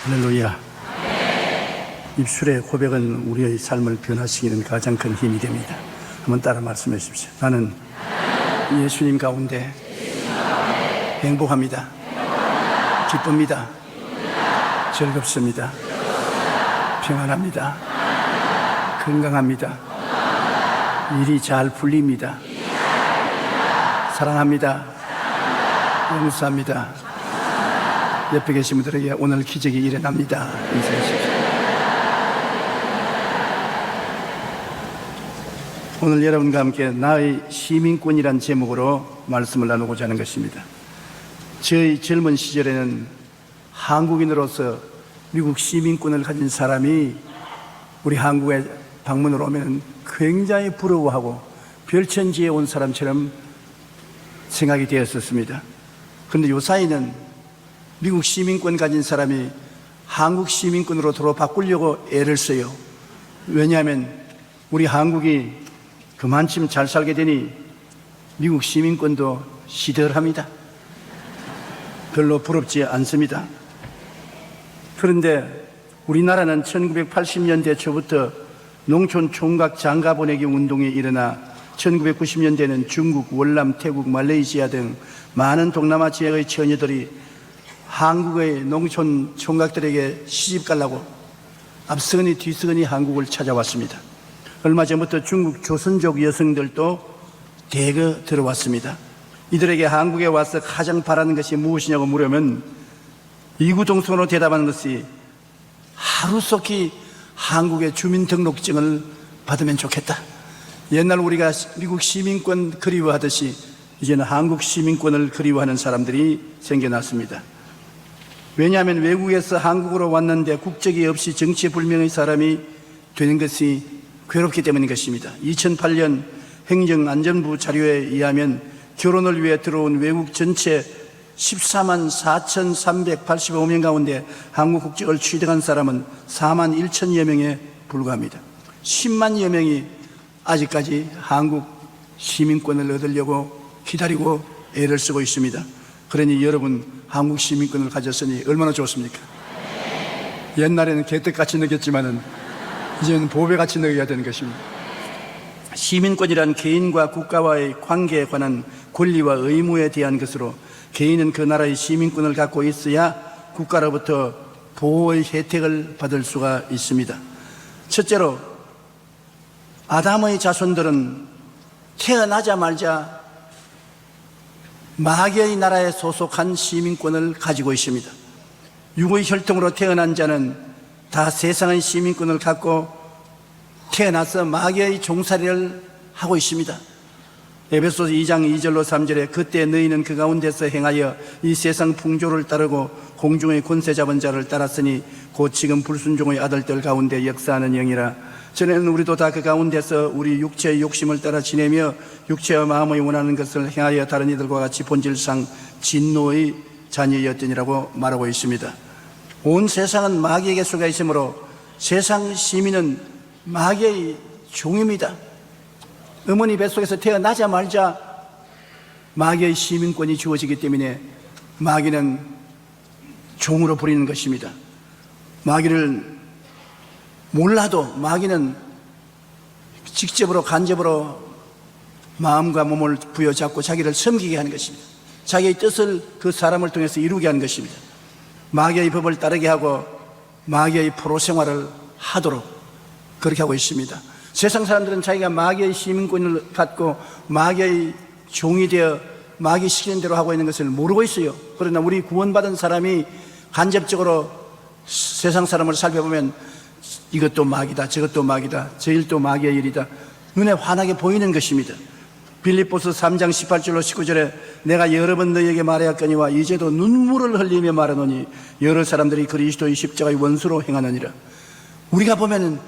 할렐루야. 입술의 고백은 우리의 삶을 변화시키는 가장 큰 힘이 됩니다. 한번 따라 말씀해 주십시오. 나는 예수님 가운데 행복합니다. 기쁩니다. 즐겁습니다. 평안합니다. 건강합니다. 일이 잘 풀립니다. 사랑합니다. 용서합니다. 옆에 계신 분들에게 오늘 기적이 일어납니다. 인사하십시오. 오늘 여러분과 함께 나의 시민권이란 제목으로 말씀을 나누고자 하는 것입니다. 저희 젊은 시절에는 한국인으로서 미국 시민권을 가진 사람이 우리 한국에 방문으로 오면 굉장히 부러워하고 별천지에 온 사람처럼 생각이 되었었습니다. 그런데 요사이는 미국 시민권 가진 사람이 한국 시민권으로 도로 바꾸려고 애를 써요. 왜냐하면 우리 한국이 그만큼 잘 살게 되니 미국 시민권도 시들합니다. 별로 부럽지 않습니다. 그런데 우리나라는 1980년대 초부터 농촌 총각 장가 보내기 운동이 일어나 1990년대에는 중국, 월남, 태국, 말레이시아 등 많은 동남아 지역의 처녀들이 한국의 농촌 총각들에게 시집 가려고 앞서거니 뒤서거니 한국을 찾아왔습니다. 얼마 전부터 중국 조선족 여성들도 대거 들어왔습니다. 이들에게 한국에 와서 가장 바라는 것이 무엇이냐고 물으면 이구동성으로 대답하는 것이 하루속히 한국의 주민등록증을 받으면 좋겠다. 옛날 우리가 미국 시민권 그리워하듯이 이제는 한국 시민권을 그리워하는 사람들이 생겨났습니다. 왜냐하면 외국에서 한국으로 왔는데 국적이 없이 정체불명의 사람이 되는 것이 괴롭기 때문인 것입니다. 2008년 행정안전부 자료에 의하면 결혼을 위해 들어온 외국 전체 14만 4,385명 가운데 한국 국적을 취득한 사람은 4만 1천여 명에 불과합니다. 10만여 명이 아직까지 한국 시민권을 얻으려고 기다리고 애를 쓰고 있습니다. 그러니 여러분 한국 시민권을 가졌으니 얼마나 좋습니까? 옛날에는 개떡같이 느꼈지만은 이제는 보배같이 느껴야 되는 것입니다. 시민권이란 개인과 국가와의 관계에 관한 권리와 의무에 대한 것으로 개인은 그 나라의 시민권을 갖고 있어야 국가로부터 보호의 혜택을 받을 수가 있습니다. 첫째로 아담의 자손들은 태어나자마자 마귀의 나라에 소속한 시민권을 가지고 있습니다. 육의 혈통으로 태어난 자는 다 세상의 시민권을 갖고 태어나서 마귀의 종살이를 하고 있습니다. 에베소서 2장 2절로 3절에 그때 너희는 그 가운데서 행하여 이 세상 풍조를 따르고 공중의 권세 잡은 자를 따랐으니 곧 지금 불순종의 아들들 가운데 역사하는 영이라. 전에는 우리도 다 그 가운데서 우리 육체의 욕심을 따라 지내며 육체와 마음의 원하는 것을 행하여 다른 이들과 같이 본질상 진노의 자녀였더니라고 말하고 있습니다. 온 세상은 마귀에게 속해 있으므로 세상 시민은 마귀의 종입니다. 어머니 뱃속에서 태어나자마자 마귀의 시민권이 주어지기 때문에 마귀는 종으로 부리는 것입니다. 마귀를 몰라도 마귀는 직접으로 간접으로 마음과 몸을 부여잡고 자기를 섬기게 하는 것입니다. 자기의 뜻을 그 사람을 통해서 이루게 하는 것입니다. 마귀의 법을 따르게 하고 마귀의 포로 생활을 하도록 그렇게 하고 있습니다. 세상 사람들은 자기가 마귀의 시민권을 갖고 마귀의 종이 되어 마귀 시키는 대로 하고 있는 것을 모르고 있어요. 그러나 우리 구원받은 사람이 간접적으로 세상 사람을 살펴보면 이것도 마귀다, 저것도 마귀다, 저 일도 마귀의 일이다, 눈에 환하게 보이는 것입니다. 빌립보서 3장 18절로 19절에 내가 여러 번 너희에게 말하였거니와 이제도 눈물을 흘리며 말하노니 여러 사람들이 그리스도의 십자가의 원수로 행하느니라. 우리가 보면은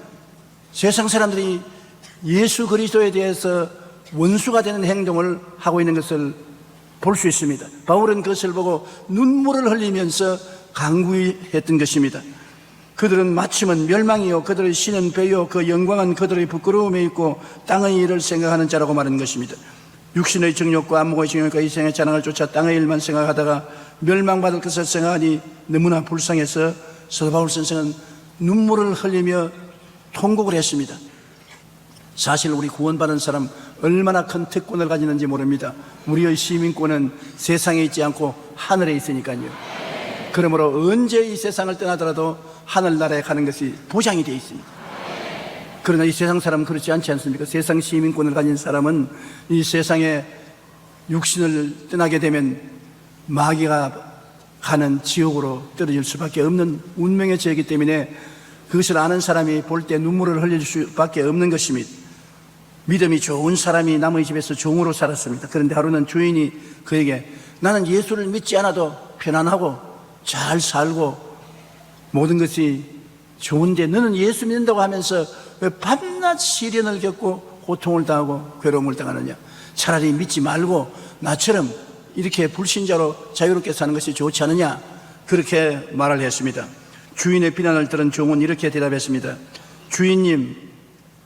세상 사람들이 예수 그리스도에 대해서 원수가 되는 행동을 하고 있는 것을 볼 수 있습니다. 바울은 그것을 보고 눈물을 흘리면서 간구했던 것입니다. 그들은 마침은 멸망이요 그들의 신은 배요 그 영광은 그들의 부끄러움에 있고 땅의 일을 생각하는 자라고 말하는 것입니다. 육신의 정욕과 안목의 정욕과 이 생의 자랑을 쫓아 땅의 일만 생각하다가 멸망받을 것을 생각하니 너무나 불쌍해서 사도 바울 선생은 눈물을 흘리며 통곡을 했습니다. 사실 우리 구원받은 사람 얼마나 큰 특권을 가지는지 모릅니다. 우리의 시민권은 세상에 있지 않고 하늘에 있으니까요. 그러므로 언제 이 세상을 떠나더라도 하늘나라에 가는 것이 보장이 되어 있습니다. 그러나 이 세상 사람은 그렇지 않지 않습니까? 세상 시민권을 가진 사람은 이 세상에 육신을 떠나게 되면 마귀가 가는 지옥으로 떨어질 수밖에 없는 운명의 죄이기 때문에 그것을 아는 사람이 볼 때 눈물을 흘릴 수밖에 없는 것입니다. 믿음이 좋은 사람이 남의 집에서 종으로 살았습니다. 그런데 하루는 주인이 그에게 나는 예수를 믿지 않아도 편안하고 잘 살고 모든 것이 좋은데 너는 예수 믿는다고 하면서 왜 밤낮 시련을 겪고 고통을 당하고 괴로움을 당하느냐? 차라리 믿지 말고 나처럼 이렇게 불신자로 자유롭게 사는 것이 좋지 않느냐? 그렇게 말을 했습니다. 주인의 비난을 들은 종은 이렇게 대답했습니다. 주인님,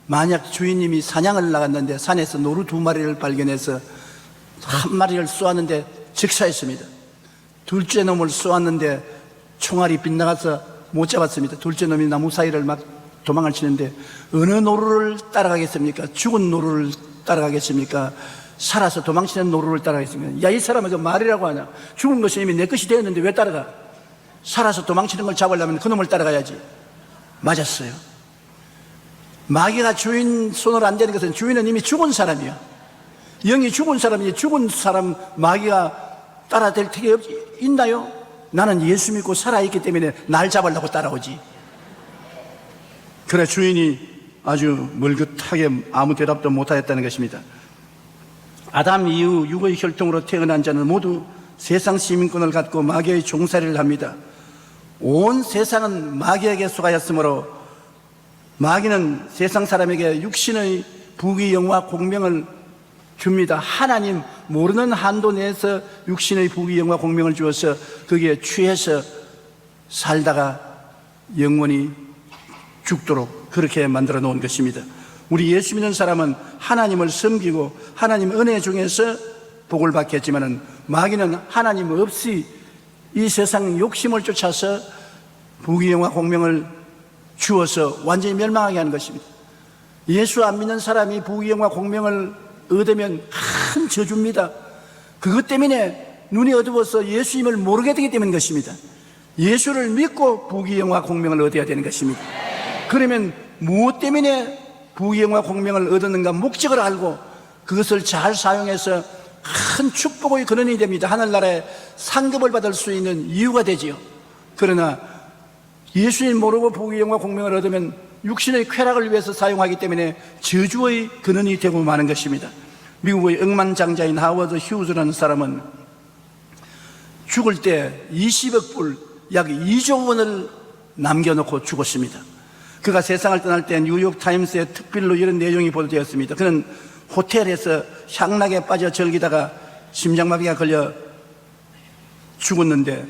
만약 주인님이 사냥을 나갔는데 산에서 노루 2마리를 발견해서 한 마리를 쏘았는데 즉사했습니다. 둘째 놈을 쏘았는데 총알이 빗나가서 못 잡았습니다. 둘째 놈이 나무 사이를 막 도망을 치는데 어느 노루를 따라가겠습니까? 죽은 노루를 따라가겠습니까? 살아서 도망치는 노루를 따라가겠습니까? 야, 이 사람은 그 말이라고 하냐? 죽은 것이 이미 내 것이 되었는데 왜 따라가? 살아서 도망치는 걸 잡으려면 그 놈을 따라가야지. 맞았어요. 마귀가 주인 손을 안 대는 것은 주인은 이미 죽은 사람이야. 영이 죽은 사람이 죽은 사람 마귀가 따라댈 택이 있나요? 나는 예수 믿고 살아있기 때문에 날 잡으려고 따라오지. 그래 주인이 아주 멀긋하게 아무 대답도 못하였다는 것입니다. 아담 이후 육의 혈통으로 태어난 자는 모두 세상 시민권을 갖고 마귀의 종살이를 합니다. 온 세상은 마귀에게 속하였으므로 마귀는 세상 사람에게 육신의 부귀 영화 공명을 줍니다. 하나님 모르는 한도 내에서 육신의 부귀 영화 공명을 주어서 거기에 취해서 살다가 영원히 죽도록 그렇게 만들어 놓은 것입니다. 우리 예수 믿는 사람은 하나님을 섬기고 하나님 은혜 중에서 복을 받겠지만은 마귀는 하나님 없이 이 세상 욕심을 쫓아서 부귀 영화 공명을 주어서 완전히 멸망하게 하는 것입니다. 예수 안 믿는 사람이 부귀 영화 공명을 얻으면 큰 저주입니다. 그것 때문에 눈이 어두워서 예수님을 모르게 되기 때문인 것입니다. 예수를 믿고 부귀 영화 공명을 얻어야 되는 것입니다. 그러면 무엇 때문에 부귀 영화 공명을 얻었는가 목적을 알고 그것을 잘 사용해서 큰 축복의 근원이 됩니다. 하늘나라에 상급을 받을 수 있는 이유가 되지요. 그러나 예수님 모르고 부귀 영화 공명을 얻으면 육신의 쾌락을 위해서 사용하기 때문에 저주의 근원이 되고 마는 것입니다. 미국의 억만장자인 하워드 휴즈라는 사람은 죽을 때 20억 불, 약 2조 원을 남겨놓고 죽었습니다. 그가 세상을 떠날 때 뉴욕 타임스의 특필로 이런 내용이 보도되었습니다. 그는 호텔에서 향락에 빠져 즐기다가 심장마비가 걸려 죽었는데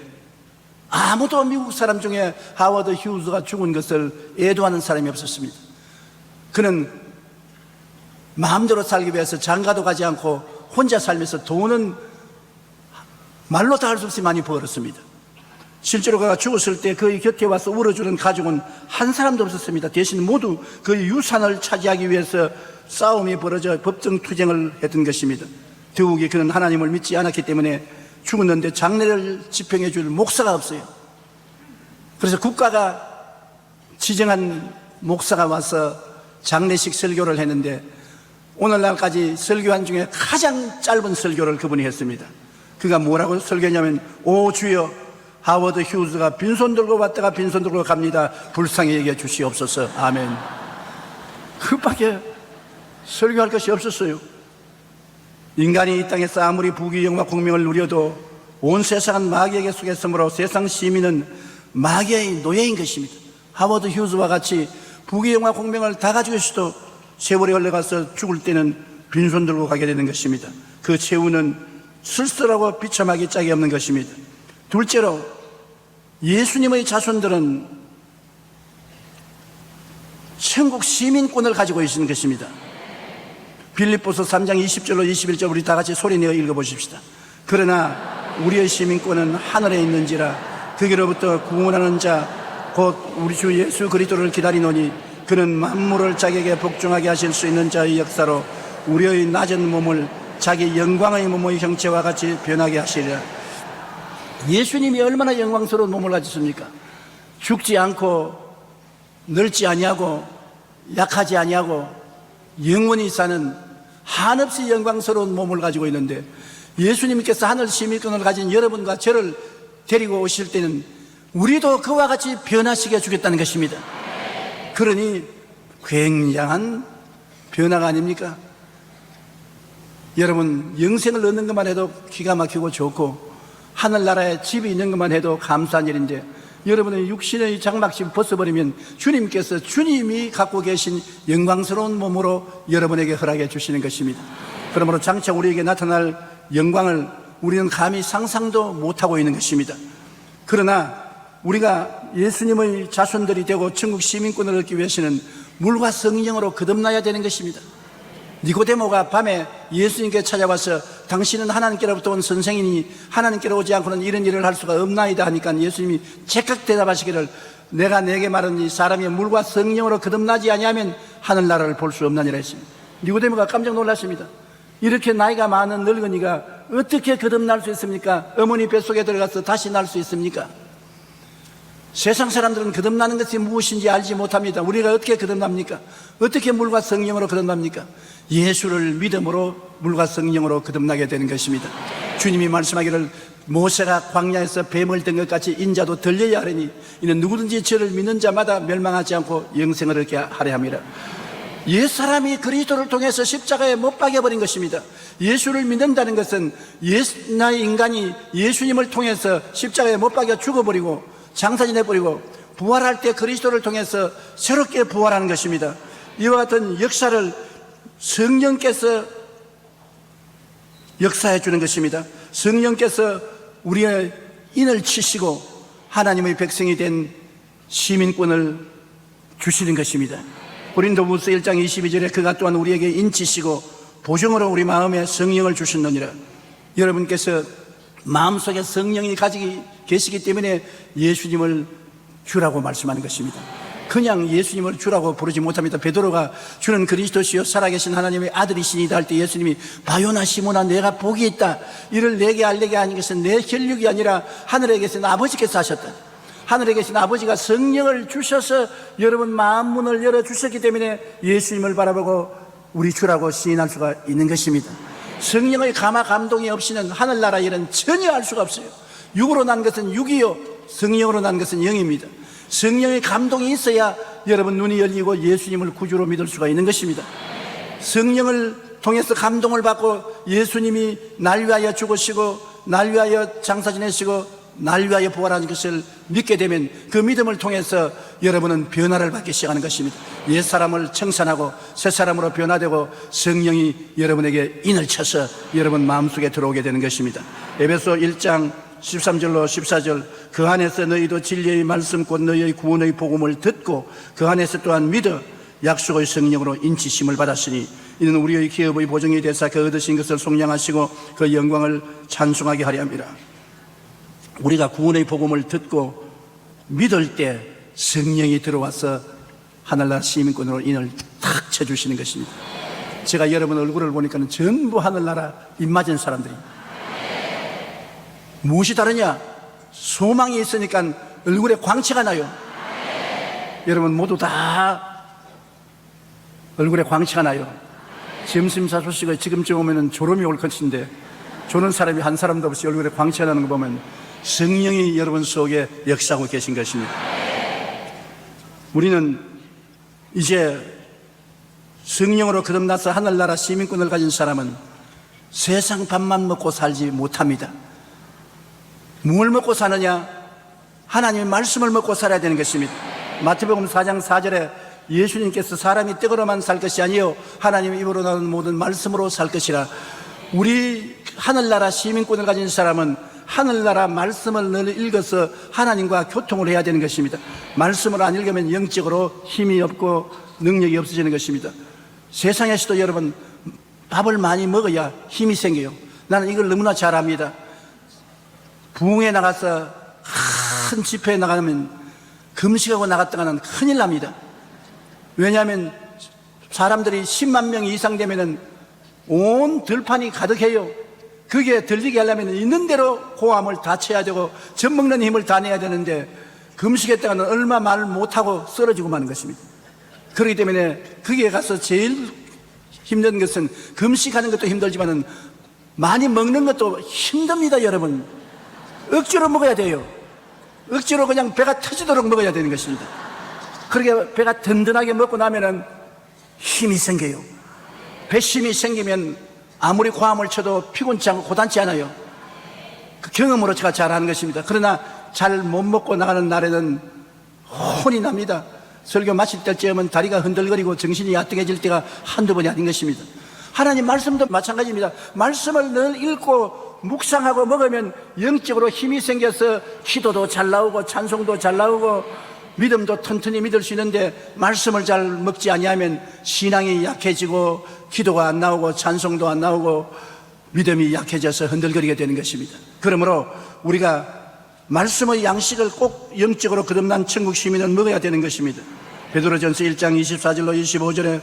아무도 미국 사람 중에 하워드 휴즈가 죽은 것을 애도하는 사람이 없었습니다. 그는 마음대로 살기 위해서 장가도 가지 않고 혼자 살면서 돈은 말로 다 할 수 없이 많이 벌었습니다. 실제로 그가 죽었을 때 그의 곁에 와서 울어주는 가족은 한 사람도 없었습니다. 대신 모두 그의 유산을 차지하기 위해서 싸움이 벌어져 법정 투쟁을 했던 것입니다. 더욱이 그는 하나님을 믿지 않았기 때문에 죽었는데 장례를 집행해 줄 목사가 없어요. 그래서 국가가 지정한 목사가 와서 장례식 설교를 했는데 오늘날까지 설교한 중에 가장 짧은 설교를 그분이 했습니다. 그가 뭐라고 설교했냐면 오 주여 하워드 휴즈가 빈손 들고 왔다가 빈손 들고 갑니다. 불쌍히 여겨 주시옵소서. 아멘. 그밖에 설교할 것이 없었어요. 인간이 이 땅에서 아무리 부귀 영화 공명을 누려도 온 세상은 마귀에게 속했으므로 세상 시민은 마귀의 노예인 것입니다. 하워드 휴즈와 같이 부귀 영화 공명을 다 가지고 있어도 세월이 흘러가서 죽을 때는 빈손 들고 가게 되는 것입니다. 그 최후는 쓸쓸하고 비참하기 짝이 없는 것입니다. 둘째로 예수님의 자손들은 천국 시민권을 가지고 있는 것입니다. 빌립보서 3장 20절로 21절 우리 다 같이 소리내어 읽어보십시다. 그러나 우리의 시민권은 하늘에 있는지라 거기로부터 구원하는 자 곧 우리 주 예수 그리스도를 기다리노니 그는 만물을 자기에게 복종하게 하실 수 있는 자의 역사로 우리의 낮은 몸을 자기 영광의 몸의 형체와 같이 변하게 하시리라. 예수님이 얼마나 영광스러운 몸을 가지십니까? 죽지 않고 늙지 아니하고 약하지 아니하고 영원히 사는 한없이 영광스러운 몸을 가지고 있는데, 예수님께서 하늘 시민권을 가진 여러분과 저를 데리고 오실 때는 우리도 그와 같이 변화시켜 주겠다는 것입니다. 그러니 굉장한 변화가 아닙니까? 여러분, 영생을 얻는 것만 해도 기가 막히고 좋고 하늘나라에 집이 있는 것만 해도 감사한 일인데, 여러분의 육신의 장막집 벗어버리면 주님께서 주님이 갖고 계신 영광스러운 몸으로 여러분에게 허락해 주시는 것입니다. 그러므로 장차 우리에게 나타날 영광을 우리는 감히 상상도 못하고 있는 것입니다. 그러나 우리가 예수님의 자손들이 되고 천국 시민권을 얻기 위해서는 물과 성령으로 거듭나야 되는 것입니다. 니고데모가 밤에 예수님께 찾아와서 당신은 하나님께로부터 온 선생이니 하나님께로 오지 않고는 이런 일을 할 수가 없나이다 하니까 예수님이 즉각 대답하시기를 내가 내게 말하니 사람이 물과 성령으로 거듭나지 아니하면 하늘나라를 볼 수 없나니라 했습니다. 니고데모가 깜짝 놀랐습니다. 이렇게 나이가 많은 늙은이가 어떻게 거듭날 수 있습니까? 어머니 뱃속에 들어가서 다시 날 수 있습니까? 세상 사람들은 거듭나는 것이 무엇인지 알지 못합니다. 우리가 어떻게 거듭납니까? 어떻게 물과 성령으로 거듭납니까? 예수를 믿음으로 물과 성령으로 거듭나게 되는 것입니다. 주님이 말씀하기를 모세가 광야에서 뱀을 든 것 같이 인자도 들려야 하리니 이는 누구든지 저를 믿는 자마다 멸망하지 않고 영생을 얻게 하려 함이라. 옛사람이 그리스도를 통해서 십자가에 못 박여버린 것입니다. 예수를 믿는다는 것은 옛날 인간이 예수님을 통해서 십자가에 못 박여 죽어버리고 장사지내버리고 부활할 때 그리스도를 통해서 새롭게 부활하는 것입니다. 이와 같은 역사를 성령께서 역사해 주는 것입니다. 성령께서 우리의 인을 치시고 하나님의 백성이 된 시민권을 주시는 것입니다. 고린도후서 1장 22절에 그가 또한 우리에게 인치시고 보증으로 우리 마음에 성령을 주셨느니라. 여러분께서 마음속에 성령이 가지고 계시기 때문에 예수님을 주라고 말씀하는 것입니다. 그냥 예수님을 주라고 부르지 못합니다. 베드로가 주는 그리스도시요 살아계신 하나님의 아들이시니다 할 때 예수님이 바요나 시모나 내가 복이 있다 이를 내게 알게 하는 것은 내 혈육이 아니라 하늘에 계신 아버지께서 하셨다. 하늘에 계신 아버지가 성령을 주셔서 여러분 마음 문을 열어주셨기 때문에 예수님을 바라보고 우리 주라고 시인할 수가 있는 것입니다. 성령의 감화 감동이 없이는 하늘나라 일은 전혀 알 수가 없어요. 육으로 난 것은 육이요 성령으로 난 것은 영입니다. 성령의 감동이 있어야 여러분 눈이 열리고 예수님을 구주로 믿을 수가 있는 것입니다. 성령을 통해서 감동을 받고 예수님이 날 위하여 죽으시고 날 위하여 장사 지내시고 날 위하여 부활하는 것을 믿게 되면 그 믿음을 통해서 여러분은 변화를 받기 시작하는 것입니다. 옛사람을 청산하고 새사람으로 변화되고 성령이 여러분에게 인을 쳐서 여러분 마음속에 들어오게 되는 것입니다. 에베소 1장 13절로 14절 그 안에서 너희도 진리의 말씀 곧 너희의 구원의 복음을 듣고 그 안에서 또한 믿어 약속의 성령으로 인치심을 받았으니 이는 우리의 기업의 보증이 되사 그 얻으신 것을 속량하시고 그 영광을 찬송하게 하려 함이라. 우리가 구원의 복음을 듣고 믿을 때 성령이 들어와서 하늘나라 시민권으로 인을 탁 쳐주시는 것입니다. 제가 여러분 얼굴을 보니까 전부 하늘나라 입맞은 사람들이 무엇이 다르냐? 소망이 있으니까 얼굴에 광채가 나요. 여러분 모두 다 얼굴에 광채가 나요. 점심사 소식을 지금쯤 오면 졸음이 올 것인데 조는 사람이 한 사람도 없이 얼굴에 광채가 나는 거 보면 성령이 여러분 속에 역사하고 계신 것입니다. 우리는 이제 성령으로 거듭나서 하늘나라 시민권을 가진 사람은 세상 밥만 먹고 살지 못합니다. 뭘 먹고 사느냐? 하나님의 말씀을 먹고 살아야 되는 것입니다. 마태복음 4장 4절에 예수님께서 사람이 떡으로만 살 것이 아니요 하나님의 입으로 나오는 모든 말씀으로 살 것이라. 우리 하늘나라 시민권을 가진 사람은 하늘나라 말씀을 늘 읽어서 하나님과 교통을 해야 되는 것입니다. 말씀을 안 읽으면 영적으로 힘이 없고 능력이 없어지는 것입니다. 세상에서도 여러분 밥을 많이 먹어야 힘이 생겨요. 나는 이걸 너무나 잘 압니다. 부흥에 나가서 큰 집회에 나가면 금식하고 나갔다가는 큰일 납니다. 왜냐하면 사람들이 10만 명 이상 되면은 온 들판이 가득해요. 그게 들리게 하려면 있는 대로 고함을 다 쳐야 되고 젖 먹는 힘을 다 내야 되는데 금식했다가는 얼마 말 못하고 쓰러지고 마는 것입니다. 그렇기 때문에 거기에 가서 제일 힘든 것은 금식하는 것도 힘들지만은 많이 먹는 것도 힘듭니다. 여러분, 억지로 먹어야 돼요. 억지로 그냥 배가 터지도록 먹어야 되는 것입니다. 그렇게 배가 든든하게 먹고 나면은 힘이 생겨요. 배심이 생기면 아무리 고함을 쳐도 피곤치 않고 고단치 않아요. 그 경험으로 제가 잘하는 것입니다. 그러나 잘 못 먹고 나가는 날에는 혼이 납니다. 설교 마칠 때쯤은 다리가 흔들거리고 정신이 야뜩해질 때가 한두 번이 아닌 것입니다. 하나님 말씀도 마찬가지입니다. 말씀을 늘 읽고 묵상하고 먹으면 영적으로 힘이 생겨서 기도도 잘 나오고 찬송도 잘 나오고 믿음도 튼튼히 믿을 수 있는데 말씀을 잘 먹지 아니하면 신앙이 약해지고 기도가 안 나오고 찬송도 안 나오고 믿음이 약해져서 흔들거리게 되는 것입니다. 그러므로 우리가 말씀의 양식을 꼭 영적으로 거듭난 천국 시민은 먹어야 되는 것입니다. 베드로전서 1장 24절로 25절에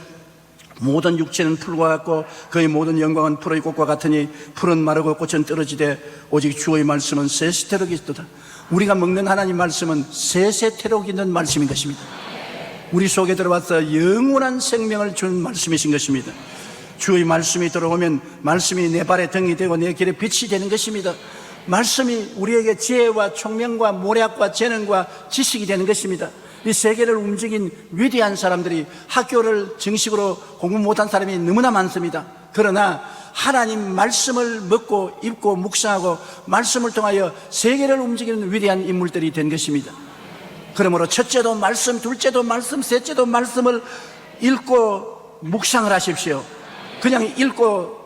모든 육체는 풀과 같고 그의 모든 영광은 풀의 꽃과 같으니 풀은 마르고 꽃은 떨어지되 오직 주의 말씀은 세세토록 있도다. 우리가 먹는 하나님 말씀은 세세토록 있는 말씀인 것입니다. 우리 속에 들어와서 영원한 생명을 준 말씀이신 것입니다. 주의 말씀이 들어오면 말씀이 내 발에 등이 되고 내 길에 빛이 되는 것입니다. 말씀이 우리에게 지혜와 총명과 모략과 재능과 지식이 되는 것입니다. 이 세계를 움직인 위대한 사람들이 학교를 정식으로 공부 못한 사람이 너무나 많습니다. 그러나 하나님 말씀을 먹고 입고 묵상하고 말씀을 통하여 세계를 움직이는 위대한 인물들이 된 것입니다. 그러므로 첫째도 말씀, 둘째도 말씀, 셋째도 말씀을 읽고 묵상을 하십시오. 그냥 읽고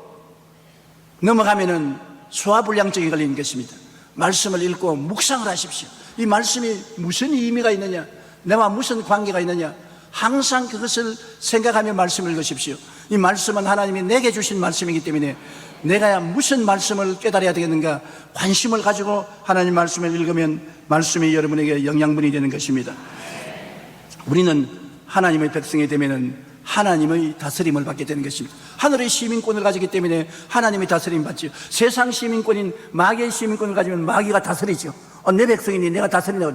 넘어가면은 소화불량증이 걸리는 것입니다. 말씀을 읽고 묵상을 하십시오. 이 말씀이 무슨 의미가 있느냐, 내와 무슨 관계가 있느냐, 항상 그것을 생각하며 말씀을 읽으십시오. 이 말씀은 하나님이 내게 주신 말씀이기 때문에 내가 무슨 말씀을 깨달아야 되겠는가 관심을 가지고 하나님 말씀을 읽으면 말씀이 여러분에게 영양분이 되는 것입니다. 우리는 하나님의 백성이 되면은 하나님의 다스림을 받게 되는 것입니다. 하늘의 시민권을 가지기 때문에 하나님의 다스림 받죠. 세상 시민권인 마귀의 시민권을 가지면 마귀가 다스리죠. 내 백성이니 내가 다스리나.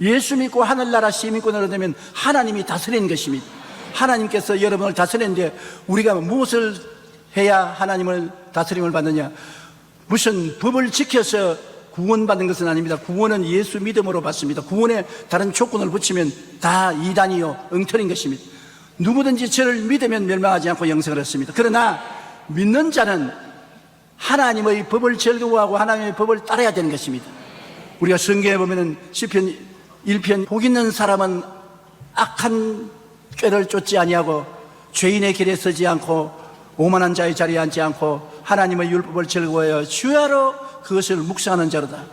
예수 믿고 하늘나라 시민권을 얻으면 하나님이 다스리는 것입니다. 하나님께서 여러분을 다스리는데 우리가 무엇을 해야 하나님을 다스림을 받느냐? 무슨 법을 지켜서 구원받는 것은 아닙니다. 구원은 예수 믿음으로 받습니다. 구원에 다른 조건을 붙이면 다 이단이요 엉터리인 것입니다. 누구든지 저를 믿으면 멸망하지 않고 영생을 얻습니다. 그러나 믿는 자는 하나님의 법을 즐거워하고 하나님의 법을 따라야 되는 것입니다. 우리가 성경에 보면은 시편 1편 복 있는 사람은 악한 꾀를 쫓지 아니하고 죄인의 길에 서지 않고 오만한 자의 자리에 앉지 않고 하나님의 율법을 즐거워하여 주야로 그것을 묵상하는 자로다.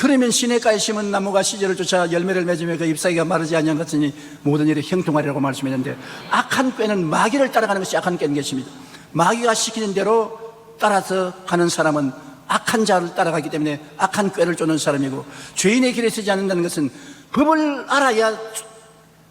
그러면 시냇가에 심은 나무가 시절을 쫓아 열매를 맺으며 그 잎사귀가 마르지 아니한 것이니 모든 일이 형통하리라고 말씀했는데 악한 꾀는 마귀를 따라가는 것이 악한 꾀인 것입니다. 마귀가 시키는 대로 따라서 가는 사람은 악한 자를 따라가기 때문에 악한 꾀를 쫓는 사람이고 죄인의 길에 서지 않는다는 것은 법을 알아야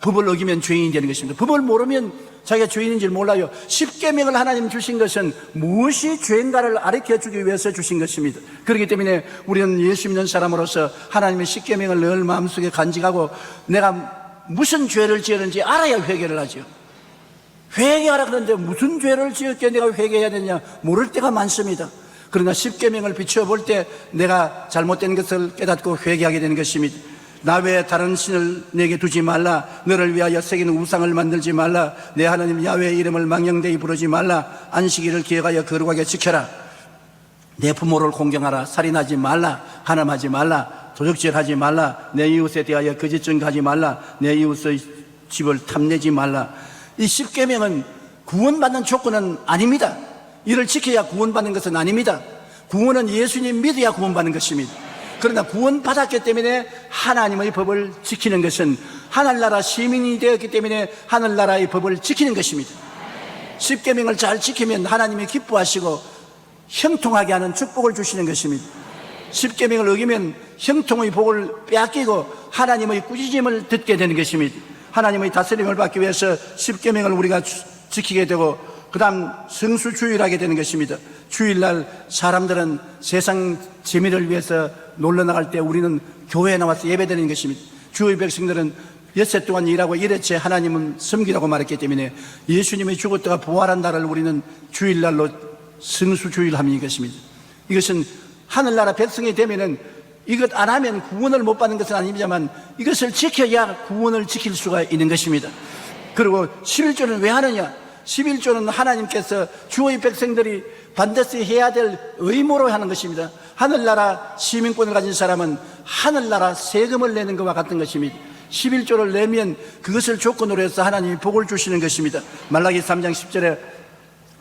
법을 어기면 죄인이 되는 것입니다. 법을 모르면 자기가 죄인인 줄 몰라요. 십계명을 하나님 주신 것은 무엇이 죄인가를 가르쳐주기 위해서 주신 것입니다. 그렇기 때문에 우리는 예수 믿는 사람으로서 하나님의 십계명을 늘 마음속에 간직하고 내가 무슨 죄를 지었는지 알아야 회개를 하죠. 회개하라 그러는데 무슨 죄를 지었기에 내가 회개해야 되냐 모를 때가 많습니다. 그러나 십계명을 비춰볼 때 내가 잘못된 것을 깨닫고 회개하게 되는 것입니다. 나 외에 다른 신을 내게 두지 말라. 너를 위하여 새기는 우상을 만들지 말라. 내 하나님 야훼의 이름을 망령되이 부르지 말라. 안식일을 기억하여 거룩하게 지켜라. 내 부모를 공경하라. 살인하지 말라. 간음하지 말라. 도적질하지 말라. 내 이웃에 대하여 거짓 증거하지 말라. 내 이웃의 집을 탐내지 말라. 이 십계명은 구원받는 조건은 아닙니다. 이를 지켜야 구원받는 것은 아닙니다. 구원은 예수님 믿어야 구원받는 것입니다. 그러나 구원받았기 때문에 하나님의 법을 지키는 것은 하늘나라 시민이 되었기 때문에 하늘나라의 법을 지키는 것입니다. 십계명을 잘 지키면 하나님이 기뻐하시고 형통하게 하는 축복을 주시는 것입니다. 십계명을 어기면 형통의 복을 빼앗기고 하나님의 꾸짖음을 듣게 되는 것입니다. 하나님의 다스림을 받기 위해서 십계명을 우리가 지키게 되고 그 다음 성수주일하게 되는 것입니다. 주일날 사람들은 세상 재미를 위해서 놀러 나갈 때 우리는 교회에 나와서 예배드리는 것입니다. 주의 백성들은 엿새 동안 일하고 일회째 하나님은 섬기라고 말했기 때문에 예수님이 죽었다가 부활한 날을 우리는 주일날로 성수주일함인 것입니다. 이것은 하늘나라 백성이 되면은 이것 안 하면 구원을 못 받는 것은 아닙니다만 이것을 지켜야 구원을 지킬 수가 있는 것입니다. 그리고 11조는 왜 하느냐? 11조는 하나님께서 주의 백성들이 반드시 해야 될 의무로 하는 것입니다. 하늘나라 시민권을 가진 사람은 하늘나라 세금을 내는 것과 같은 것입니다. 11조를 내면 그것을 조건으로 해서 하나님이 복을 주시는 것입니다. 말라기 3장 10절에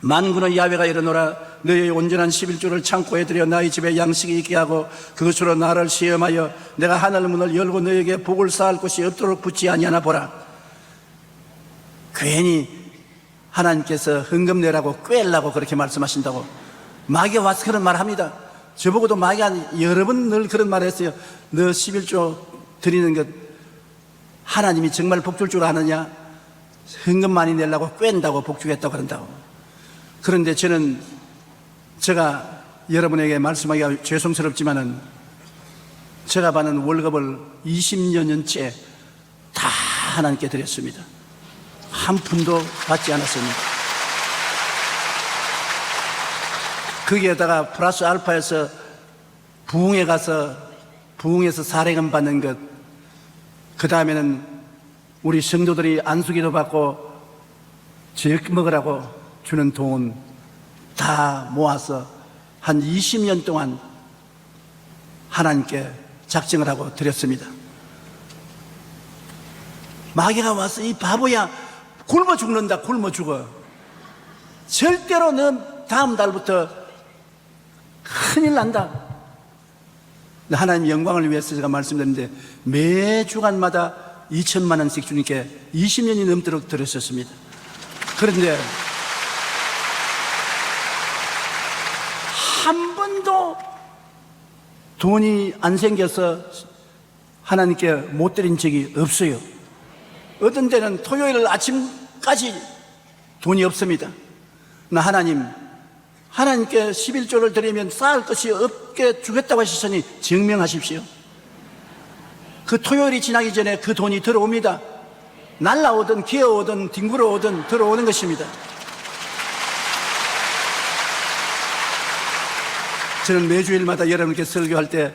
만군의 야훼가 이르노라 너희의 온전한 11조를 창고에 들여 나의 집에 양식이 있게 하고 그것으로 나를 시험하여 내가 하늘 문을 열고 너희에게 복을 쌓을 곳이 없도록 붙지 아니하나 보라. 괜히 하나님께서 헌금 내라고 꿰려고 그렇게 말씀하신다고 마귀가 와서 그런 말 합니다. 저보고도 마귀가 여러 번 늘 그런 말 했어요. 너 11조 드리는 것 하나님이 정말 복 줄 줄 아느냐? 헌금 많이 내려고 꿰는다고 복 주겠다고 그런다고. 그런데 저는 제가 여러분에게 말씀하기가 죄송스럽지만은 제가 받는 월급을 20여 년째 다 하나님께 드렸습니다. 한 푼도 받지 않았습니다. 거기에다가 플러스 알파에서 부흥에 가서 부흥에서 사례금 받는 것, 그 다음에는 우리 성도들이 안수기도 받고 저녁 먹으라고 주는 돈 다 모아서 한 20년 동안 하나님께 작정을 하고 드렸습니다. 마귀가 와서 이 바보야 굶어 죽는다, 굶어 죽어. 절대로 너 다음 달부터 큰일 난다. 하나님 영광을 위해서 제가 말씀드렸는데 매 주간마다 2천만 원씩 주님께 20년이 넘도록 드렸었습니다. 그런데 한 번도 돈이 안 생겨서 하나님께 못 드린 적이 없어요. 어떤 때는 토요일 아침까지 돈이 없습니다. 나 하나님께 11조를 드리면 쌓을 것이 없게 주겠다고 하셨으니 증명하십시오. 그 토요일이 지나기 전에 그 돈이 들어옵니다. 날라오든 기어오든 뒹굴어오든 들어오는 것입니다. 저는 매주일마다 여러분께 설교할 때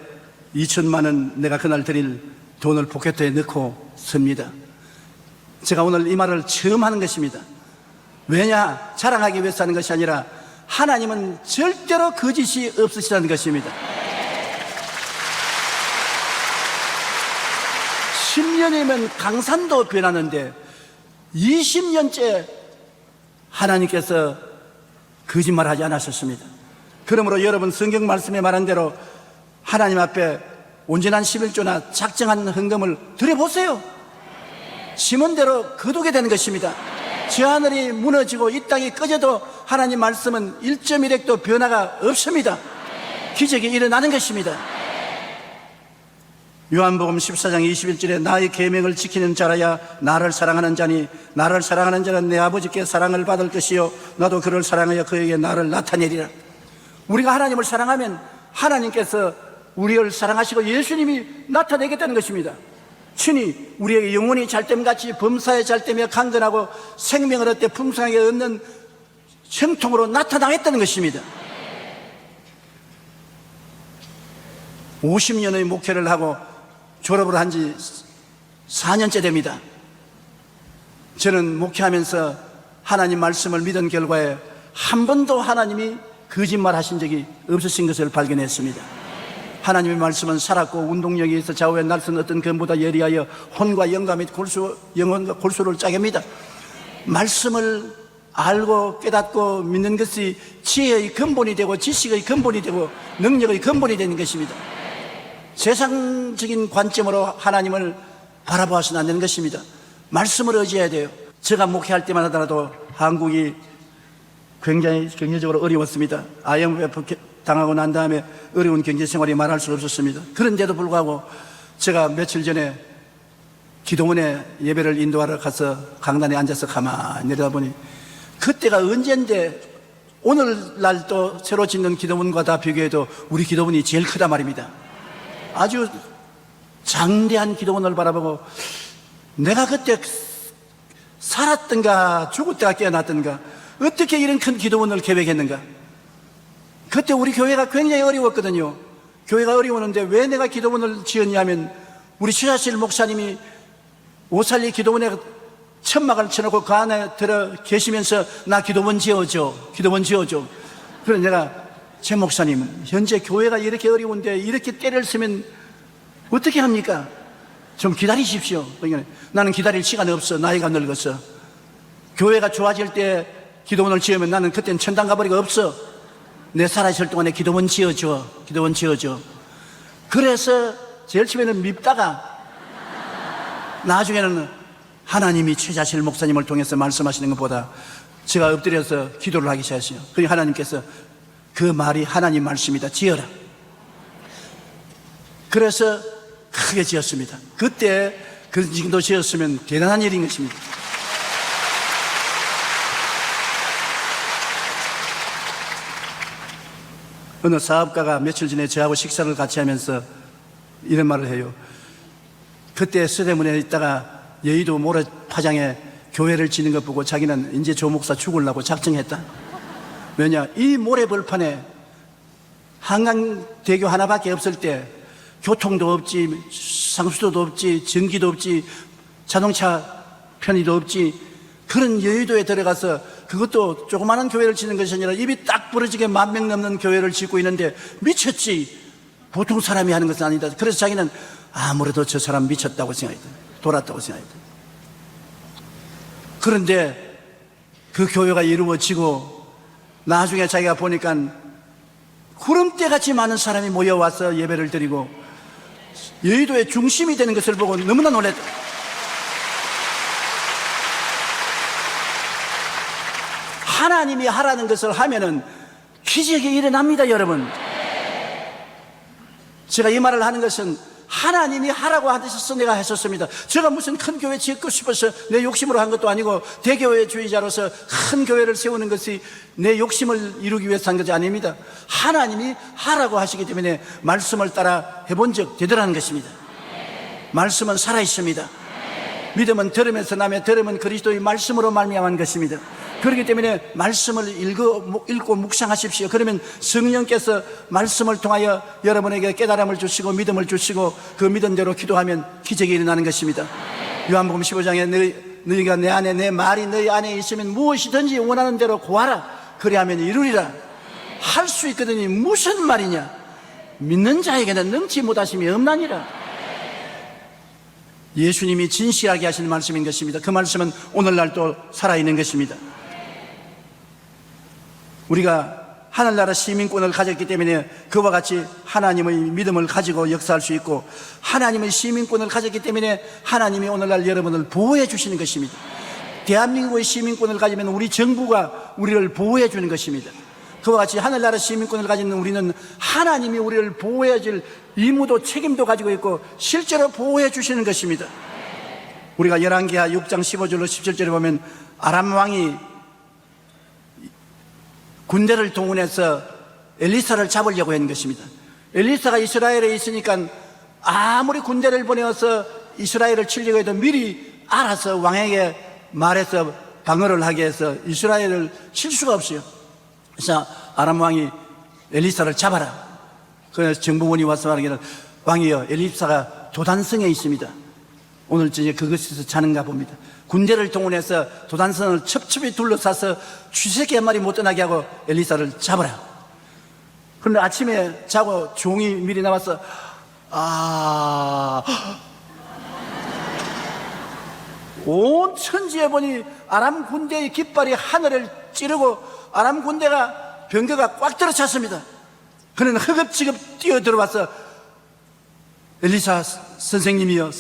2천만 원 내가 그날 드릴 돈을 포켓에 넣고 섭니다. 제가 오늘 이 말을 처음 하는 것입니다. 왜냐? 자랑하기 위해서 하는 것이 아니라 하나님은 절대로 거짓이 없으시다는 것입니다. 10년이면 강산도 변하는데 20년째 하나님께서 거짓말하지 않으셨습니다. 그러므로 여러분 성경 말씀에 말한 대로 하나님 앞에 온전한 11조나 작정한 헌금을 드려보세요. 심은 대로 거두게 되는 것입니다. 저 하늘이 무너지고 이 땅이 꺼져도 하나님 말씀은 1.1핵도 변화가 없습니다. 기적이 일어나는 것입니다. 요한복음 14장 21절에 나의 계명을 지키는 자라야 나를 사랑하는 자니 나를 사랑하는 자는 내 아버지께 사랑을 받을 것이요 나도 그를 사랑하여 그에게 나를 나타내리라. 우리가 하나님을 사랑하면 하나님께서 우리를 사랑하시고 예수님이 나타내겠다는 것입니다. 친히 우리에게 영혼이 잘됨같이 범사에 잘되며 강건하고 생명을 얻되 풍성하게 얻는 형통으로 나타나겠다는 것입니다. 50년의 목회를 하고 졸업을 한 지 4년째 됩니다. 저는 목회하면서 하나님 말씀을 믿은 결과에 한 번도 하나님이 거짓말 하신 적이 없으신 것을 발견했습니다. 하나님의 말씀은 살았고 운동력이 있어 좌우의 날선 어떤 검보다 예리하여 혼과 영과 및 영혼과 골수를 짜깁니다. 말씀을 알고 깨닫고 믿는 것이 지혜의 근본이 되고 지식의 근본이 되고 능력의 근본이 되는 것입니다. 세상적인 관점으로 하나님을 바라보아서는 안 되는 것입니다. 말씀을 의지해야 돼요. 제가 목회할 때만 하더라도 한국이 굉장히 경제적으로 어려웠습니다. IMF 당하고 난 다음에 어려운 경제 생활이 말할 수 없었습니다. 그런데도 불구하고 제가 며칠 전에 기도원에 예배를 인도하러 가서 강단에 앉아서 가만히 내려다보니 그때가 언젠데 오늘날 또 새로 짓는 기도원과 다 비교해도 우리 기도원이 제일 크다 말입니다. 아주 장대한 기도원을 바라보고 내가 그때 살았던가 죽을 때가 깨어났던가 어떻게 이런 큰 기도원을 계획했는가. 그때 우리 교회가 굉장히 어려웠거든요. 교회가 어려웠는데 왜 내가 기도원을 지었냐면 우리 최하실 목사님이 오살리 기도원에 천막을 쳐놓고 그 안에 들어 계시면서 나 기도원 지어줘. 그래서 내가 최 목사님 현재 교회가 이렇게 어려운데 이렇게 때를 쓰면 어떻게 합니까? 좀 기다리십시오. 그러니까 나는 기다릴 시간이 없어. 나이가 늙었어. 교회가 좋아질 때 기도원을 지으면 나는 그때는 천당 가버리가 없어. 내 살아있을 동안에 기도원 지어줘. 그래서 제일 처음에는 밉다가 나중에는 하나님이 최자실 목사님을 통해서 말씀하시는 것보다 제가 엎드려서 기도를 하기 시작했어요. 그러니 하나님께서 그 말이 하나님 말씀이다. 지어라. 그래서 크게 지었습니다. 그때 그 정도 지었으면 대단한 일인 것입니다. 어느 사업가가 며칠 전에 저하고 식사를 같이 하면서 이런 말을 해요. 그때 서대문에 있다가 여의도 모래파장에 교회를 짓는 것 보고 자기는 이제 조 목사 죽으려고 작정했다. 왜냐, 이 모래벌판에 한강대교 하나밖에 없을 때 교통도 없지, 상수도도 없지, 전기도 없지, 자동차 편의도 없지, 그런 여의도에 들어가서 그것도 조그마한 교회를 짓는 것이 아니라 입이 딱 부러지게 10,000명 넘는 교회를 짓고 있는데 미쳤지. 보통 사람이 하는 것은 아니다. 그래서 자기는 아무래도 저 사람 미쳤다고 생각했다. 돌았다고 생각했다. 그런데 그 교회가 이루어지고 나중에 자기가 보니까 구름대같이 많은 사람이 모여와서 예배를 드리고 여의도의 중심이 되는 것을 보고 너무나 놀랐다. 하나님이 하라는 것을 하면은 기적이 일어납니다, 여러분. 제가 이 말을 하는 것은 하나님이 하라고 하셔서 내가 했었습니다. 제가 무슨 큰 교회 짓고 싶어서 내 욕심으로 한 것도 아니고 대교회주의자로서 큰 교회를 세우는 것이 내 욕심을 이루기 위해서 한 것이 아닙니다. 하나님이 하라고 하시기 때문에 말씀을 따라 해본 적 되더라는 것입니다. 말씀은 살아있습니다. 믿음은 들으면서 나며 들으면 그리스도의 말씀으로 말미암은 것입니다. 그렇기 때문에 말씀을 읽고 묵상하십시오. 그러면 성령께서 말씀을 통하여 여러분에게 깨달음을 주시고 믿음을 주시고 그 믿음대로 기도하면 기적이 일어나는 것입니다. 요한복음 15장에 너희가 내 안에 내 말이 너희 안에 있으면 무엇이든지 원하는 대로 구하라. 그리하면 이루리라. 할 수 있거든요. 무슨 말이냐? 믿는 자에게는 능치 못하심이 없나니라. 예수님이 진실하게 하시는 말씀인 것입니다. 그 말씀은 오늘날도 살아있는 것입니다. 우리가 하늘나라 시민권을 가졌기 때문에 그와 같이 하나님의 믿음을 가지고 역사할 수 있고 하나님의 시민권을 가졌기 때문에 하나님이 오늘날 여러분을 보호해 주시는 것입니다. 대한민국의 시민권을 가지면 우리 정부가 우리를 보호해 주는 것입니다. 그와 같이 하늘나라 시민권을 가진 우리는 하나님이 우리를 보호해 줄 의무도 책임도 가지고 있고 실제로 보호해 주시는 것입니다. 우리가 열왕기하 6장 15절로 17절에 보면 아람 왕이 군대를 동원해서 엘리사를 잡으려고 한 것입니다. 엘리사가 이스라엘에 있으니까 아무리 군대를 보내어서 이스라엘을 치려고 해도 미리 알아서 왕에게 말해서 방어를 하게 해서 이스라엘을 칠 수가 없어요. 그래서 아람 왕이 엘리사를 잡아라. 그래서 정보원이 와서 말하기를 왕이여 엘리사가 도단성에 있습니다. 오늘 저녁에 그것에서 자는가 봅니다. 군대를 동원해서 도단성을 첩첩이 둘러싸서 쥐새끼 한 마리 못 떠나게 하고 엘리사를 잡아라. 그런데 아침에 자고 종이 미리 나와서 온 천지에 보니 아람 군대의 깃발이 하늘을 찌르고 아람 군대가 병거가 꽉 들어찼습니다. 그는 허겁지겁 뛰어들어와서 엘리사 선생님이여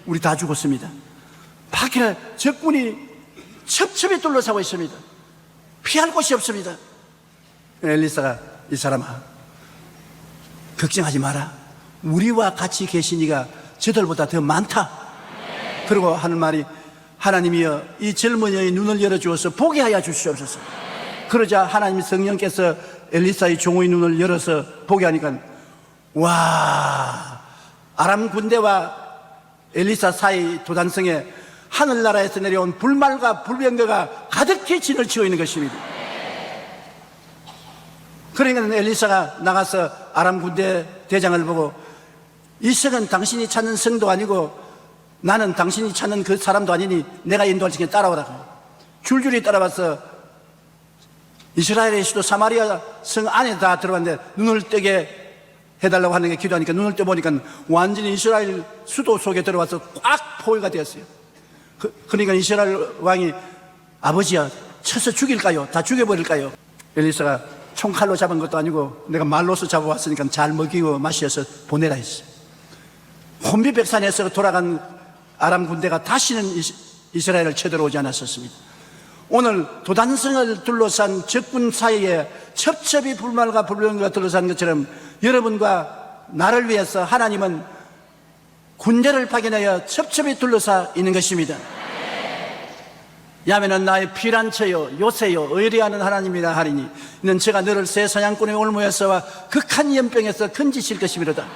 우리 다 죽었습니다. 밖에 적군이 첩첩이 둘러싸고 있습니다. 피할 곳이 없습니다. 엘리사가 이 사람아, 걱정하지 마라. 우리와 같이 계신 이가 저들보다 더 많다. 그리고 하는 말이, 하나님이여 이 젊은이의 눈을 열어주어서 보게 하여 주시옵소서. 그러자 하나님 성령께서 엘리사의 종의 눈을 열어서 보게 하니까, 와, 아람 군대와 엘리사 사이 도단성에 하늘나라에서 내려온 불말과 불병거가 가득히 진을 치고 있는 것입니다. 그러니까 엘리사가 나가서 아람 군대 대장을 보고, 이 성은 당신이 찾는 성도 아니고 나는 당신이 찾는 그 사람도 아니니 내가 인도할 테니 따라오라고. 줄줄이 따라와서 이스라엘의 수도 사마리아 성 안에 다 들어갔는데 눈을 뜨게 해달라고 하는 게 기도하니까 눈을 떠보니까 완전히 이스라엘 수도 속에 들어와서 꽉 포위가 되었어요. 그러니까 이스라엘 왕이, 아버지야 쳐서 죽일까요? 다 죽여버릴까요? 엘리사가 총칼로 잡은 것도 아니고 내가 말로서 잡아왔으니까 잘 먹이고 마셔서 보내라 했어요. 혼비백산에서 돌아간 아람 군대가 다시는 이스라엘을 쳐들어오지 않았었습니다. 오늘 도단성을 둘러싼 적군 사이에 첩첩이 불말과 불병거가 둘러싼 것처럼 여러분과 나를 위해서 하나님은 군대를 파견하여 첩첩이 둘러싸 있는 것입니다. 야훼는 나의 피란처요 요새요 의리하는 하나님이라 하리니 이는 제가 너를 새 사냥꾼의 올무에서와 극한 연병에서 건지실 것이미로다.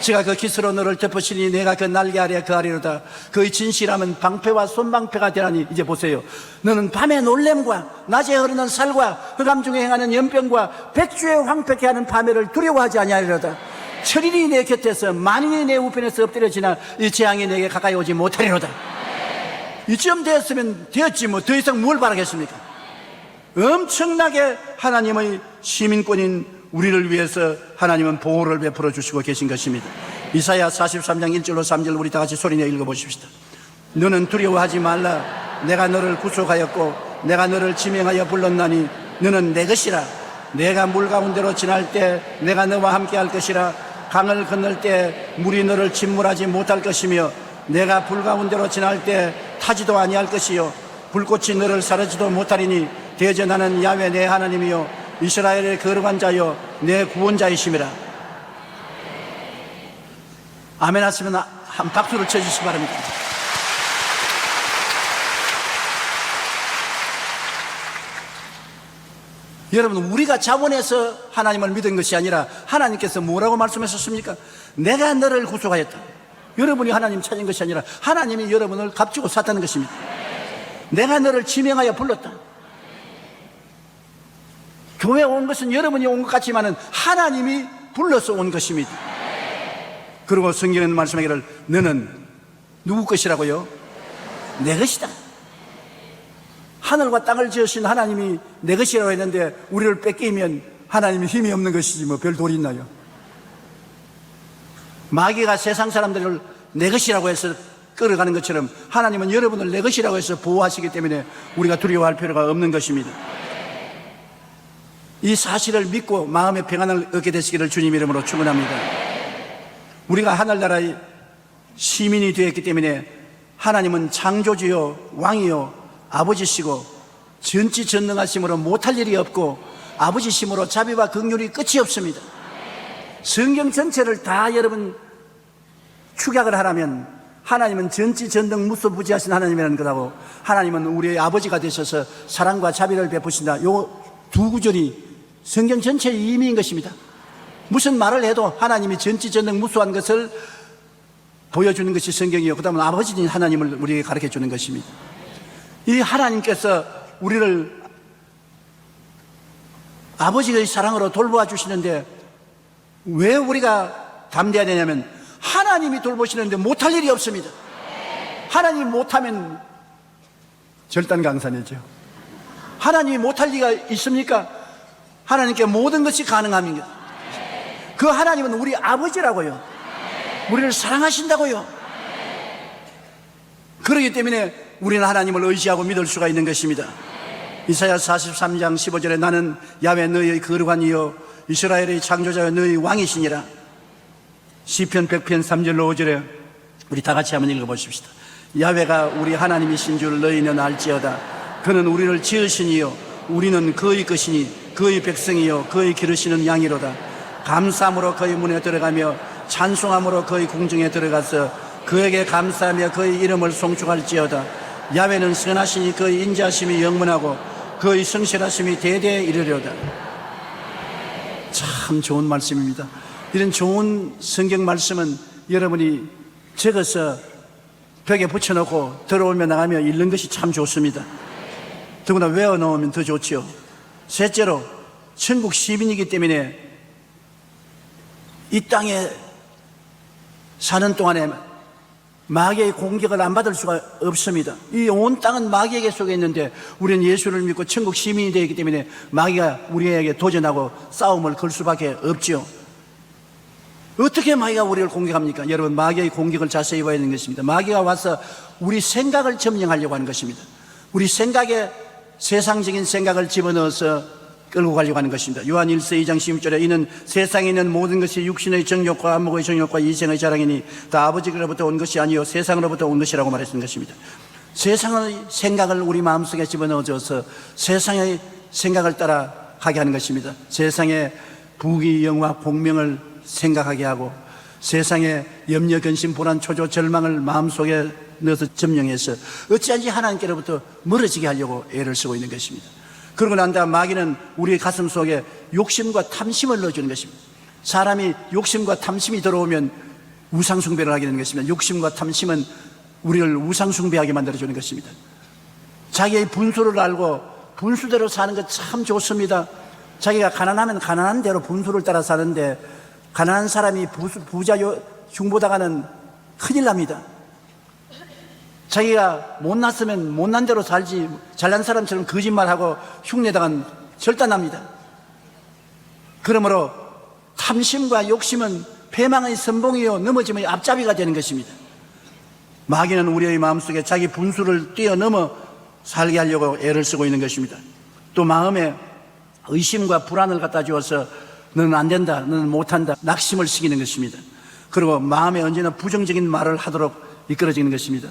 제가 그 기스로 너를 덮으시니 내가 그 날개 아래 그 아래로다. 그의 진실함은 방패와 손방패가 되라니. 이제 보세요. 너는 밤의 놀램과 낮에 흐르는 살과 흑암 중에 행하는 연병과 백주에 황폐케 하는 파멸을 두려워하지 아니하리로다. 천인이 내 곁에서 만인이 내 우편에서 엎드려지나 이 재앙이 내게 가까이 오지 못하리로다. 이쯤 되었으면 되었지 뭐 더 이상 뭘 바라겠습니까? 엄청나게 하나님의 시민권인 우리를 위해서 하나님은 보호를 베풀어 주시고 계신 것입니다. 이사야 43장 1절로 3절 우리 다 같이 소리내어 읽어보십시다. 너는 두려워하지 말라. 내가 너를 구속하였고 내가 너를 지명하여 불렀나니 너는 내 것이라. 내가 물 가운데로 지날 때 내가 너와 함께 할 것이라. 강을 건널 때 물이 너를 침몰하지 못할 것이며 내가 불 가운데로 지날 때 타지도 아니할 것이요 불꽃이 너를 사르지도 못하리니 대저 나는 야훼 내 하나님이요 이스라엘의 거룩한 자요 내 구원자이심이라. 아멘 하시면 한 박수를 쳐주시기 바랍니다. 여러분, 우리가 자원해서 하나님을 믿은 것이 아니라 하나님께서 뭐라고 말씀하셨습니까? 내가 너를 구속하였다. 여러분이 하나님 찾은 것이 아니라 하나님이 여러분을 값주고 샀다는 것입니다. 내가 너를 지명하여 불렀다. 교회 온 것은 여러분이 온 것 같지만은 하나님이 불러서 온 것입니다. 그리고 성경에는 말씀하기를 너는 누구 것이라고요? 내 것이다. 하늘과 땅을 지으신 하나님이 내 것이라고 했는데 우리를 뺏기면 하나님이 힘이 없는 것이지 뭐 별 도리 있나요? 마귀가 세상 사람들을 내 것이라고 해서 끌어가는 것처럼 하나님은 여러분을 내 것이라고 해서 보호하시기 때문에 우리가 두려워할 필요가 없는 것입니다. 이 사실을 믿고 마음의 평안을 얻게 되시기를 주님 이름으로 축원합니다. 우리가 하늘나라의 시민이 되었기 때문에 하나님은 창조주요 왕이요 아버지시고 전지전능하심으로 못할 일이 없고 아버지심으로 자비와 긍휼이 끝이 없습니다. 성경 전체를 다 여러분 축약을 하라면 하나님은 전지전능 무소부지하신 하나님이라는 것하고 하나님은 우리의 아버지가 되셔서 사랑과 자비를 베푸신다. 요 두 구절이 성경 전체의 의미인 것입니다. 무슨 말을 해도 하나님이 전지전능 무소한 것을 보여주는 것이 성경이요 그 다음은 아버지인 하나님을 우리에게 가르쳐 주는 것입니다. 이 하나님께서 우리를 아버지의 사랑으로 돌보아 주시는데 왜 우리가 담대해야 되냐면 하나님이 돌보시는데 못할 일이 없습니다. 하나님이 못하면 절단강산이죠. 하나님이 못할 리가 있습니까? 하나님께 모든 것이 가능합니다. 그 하나님은 우리 아버지라고요. 우리를 사랑하신다고요. 그렇기 때문에 우리는 하나님을 의지하고 믿을 수가 있는 것입니다. 이사야 43장 15절에 나는 야훼 너희의 거룩한 이여 이스라엘의 창조자여 너희 왕이시니라. 시편 100편 3절로 5절에 우리 다 같이 한번 읽어보십시다. 야훼가 우리 하나님이신 줄 너희는 알지어다. 그는 우리를 지으시니요 우리는 그의 것이니 그의 백성이요 그의 기르시는 양이로다. 감사함으로 그의 문에 들어가며 찬송함으로 그의 궁중에 들어가서 그에게 감사하며 그의 이름을 송축할지어다. 야훼는 선하시니 그의 인자하심이 영원하고 그의 성실하심이 대대에 이르려다. 참 좋은 말씀입니다. 이런 좋은 성경 말씀은 여러분이 적어서 벽에 붙여놓고 들어오며 나가며 읽는 것이 참 좋습니다. 더구나 외워놓으면 더 좋지요. 셋째로 천국 시민이기 때문에 이 땅에 사는 동안에 마귀의 공격을 안 받을 수가 없습니다. 이 온 땅은 마귀에게 속해 있는데 우리는 예수를 믿고 천국 시민이 되기 때문에 마귀가 우리에게 도전하고 싸움을 걸 수밖에 없지요. 어떻게 마귀가 우리를 공격합니까? 여러분, 마귀의 공격을 자세히 봐야 되는 것입니다. 마귀가 와서 우리 생각을 점령하려고 하는 것입니다. 우리 생각에 세상적인 생각을 집어넣어서 끌고 가려고 하는 것입니다. 요한 1서 2장 16절에 이는 세상에 있는 모든 것이 육신의 정욕과 안목의 정욕과 이생의 자랑이니 다 아버지로부터 온 것이 아니요 세상으로부터 온 것이라고 말했던 것입니다. 세상의 생각을 우리 마음속에 집어넣어줘서 세상의 생각을 따라 하게 하는 것입니다. 세상의 부귀 영화 복명을 생각하게 하고 세상의 염려 근심 불안 초조 절망을 마음속에 넣어서 점령해서 어찌한지 하나님께로부터 멀어지게 하려고 애를 쓰고 있는 것입니다. 그러고 난 다음 마귀는 우리의 가슴 속에 욕심과 탐심을 넣어주는 것입니다. 사람이 욕심과 탐심이 들어오면 우상숭배를 하게 되는 것입니다. 욕심과 탐심은 우리를 우상숭배하게 만들어주는 것입니다. 자기의 분수를 알고 분수대로 사는 것 참 좋습니다. 자기가 가난하면 가난한 대로 분수를 따라 사는데 가난한 사람이 부자 흉보다가는 큰일 납니다. 자기가 못났으면 못난 대로 살지 잘난 사람처럼 거짓말하고 흉내다간 절단납니다. 그러므로 탐심과 욕심은 패망의 선봉이요 넘어지면 앞잡이가 되는 것입니다. 마귀는 우리의 마음속에 자기 분수를 뛰어넘어 살게 하려고 애를 쓰고 있는 것입니다. 또 마음에 의심과 불안을 갖다 주어서 너는 안 된다, 너는 못한다, 낙심을 시키는 것입니다. 그리고 마음에 언제나 부정적인 말을 하도록 이끌어지는 것입니다.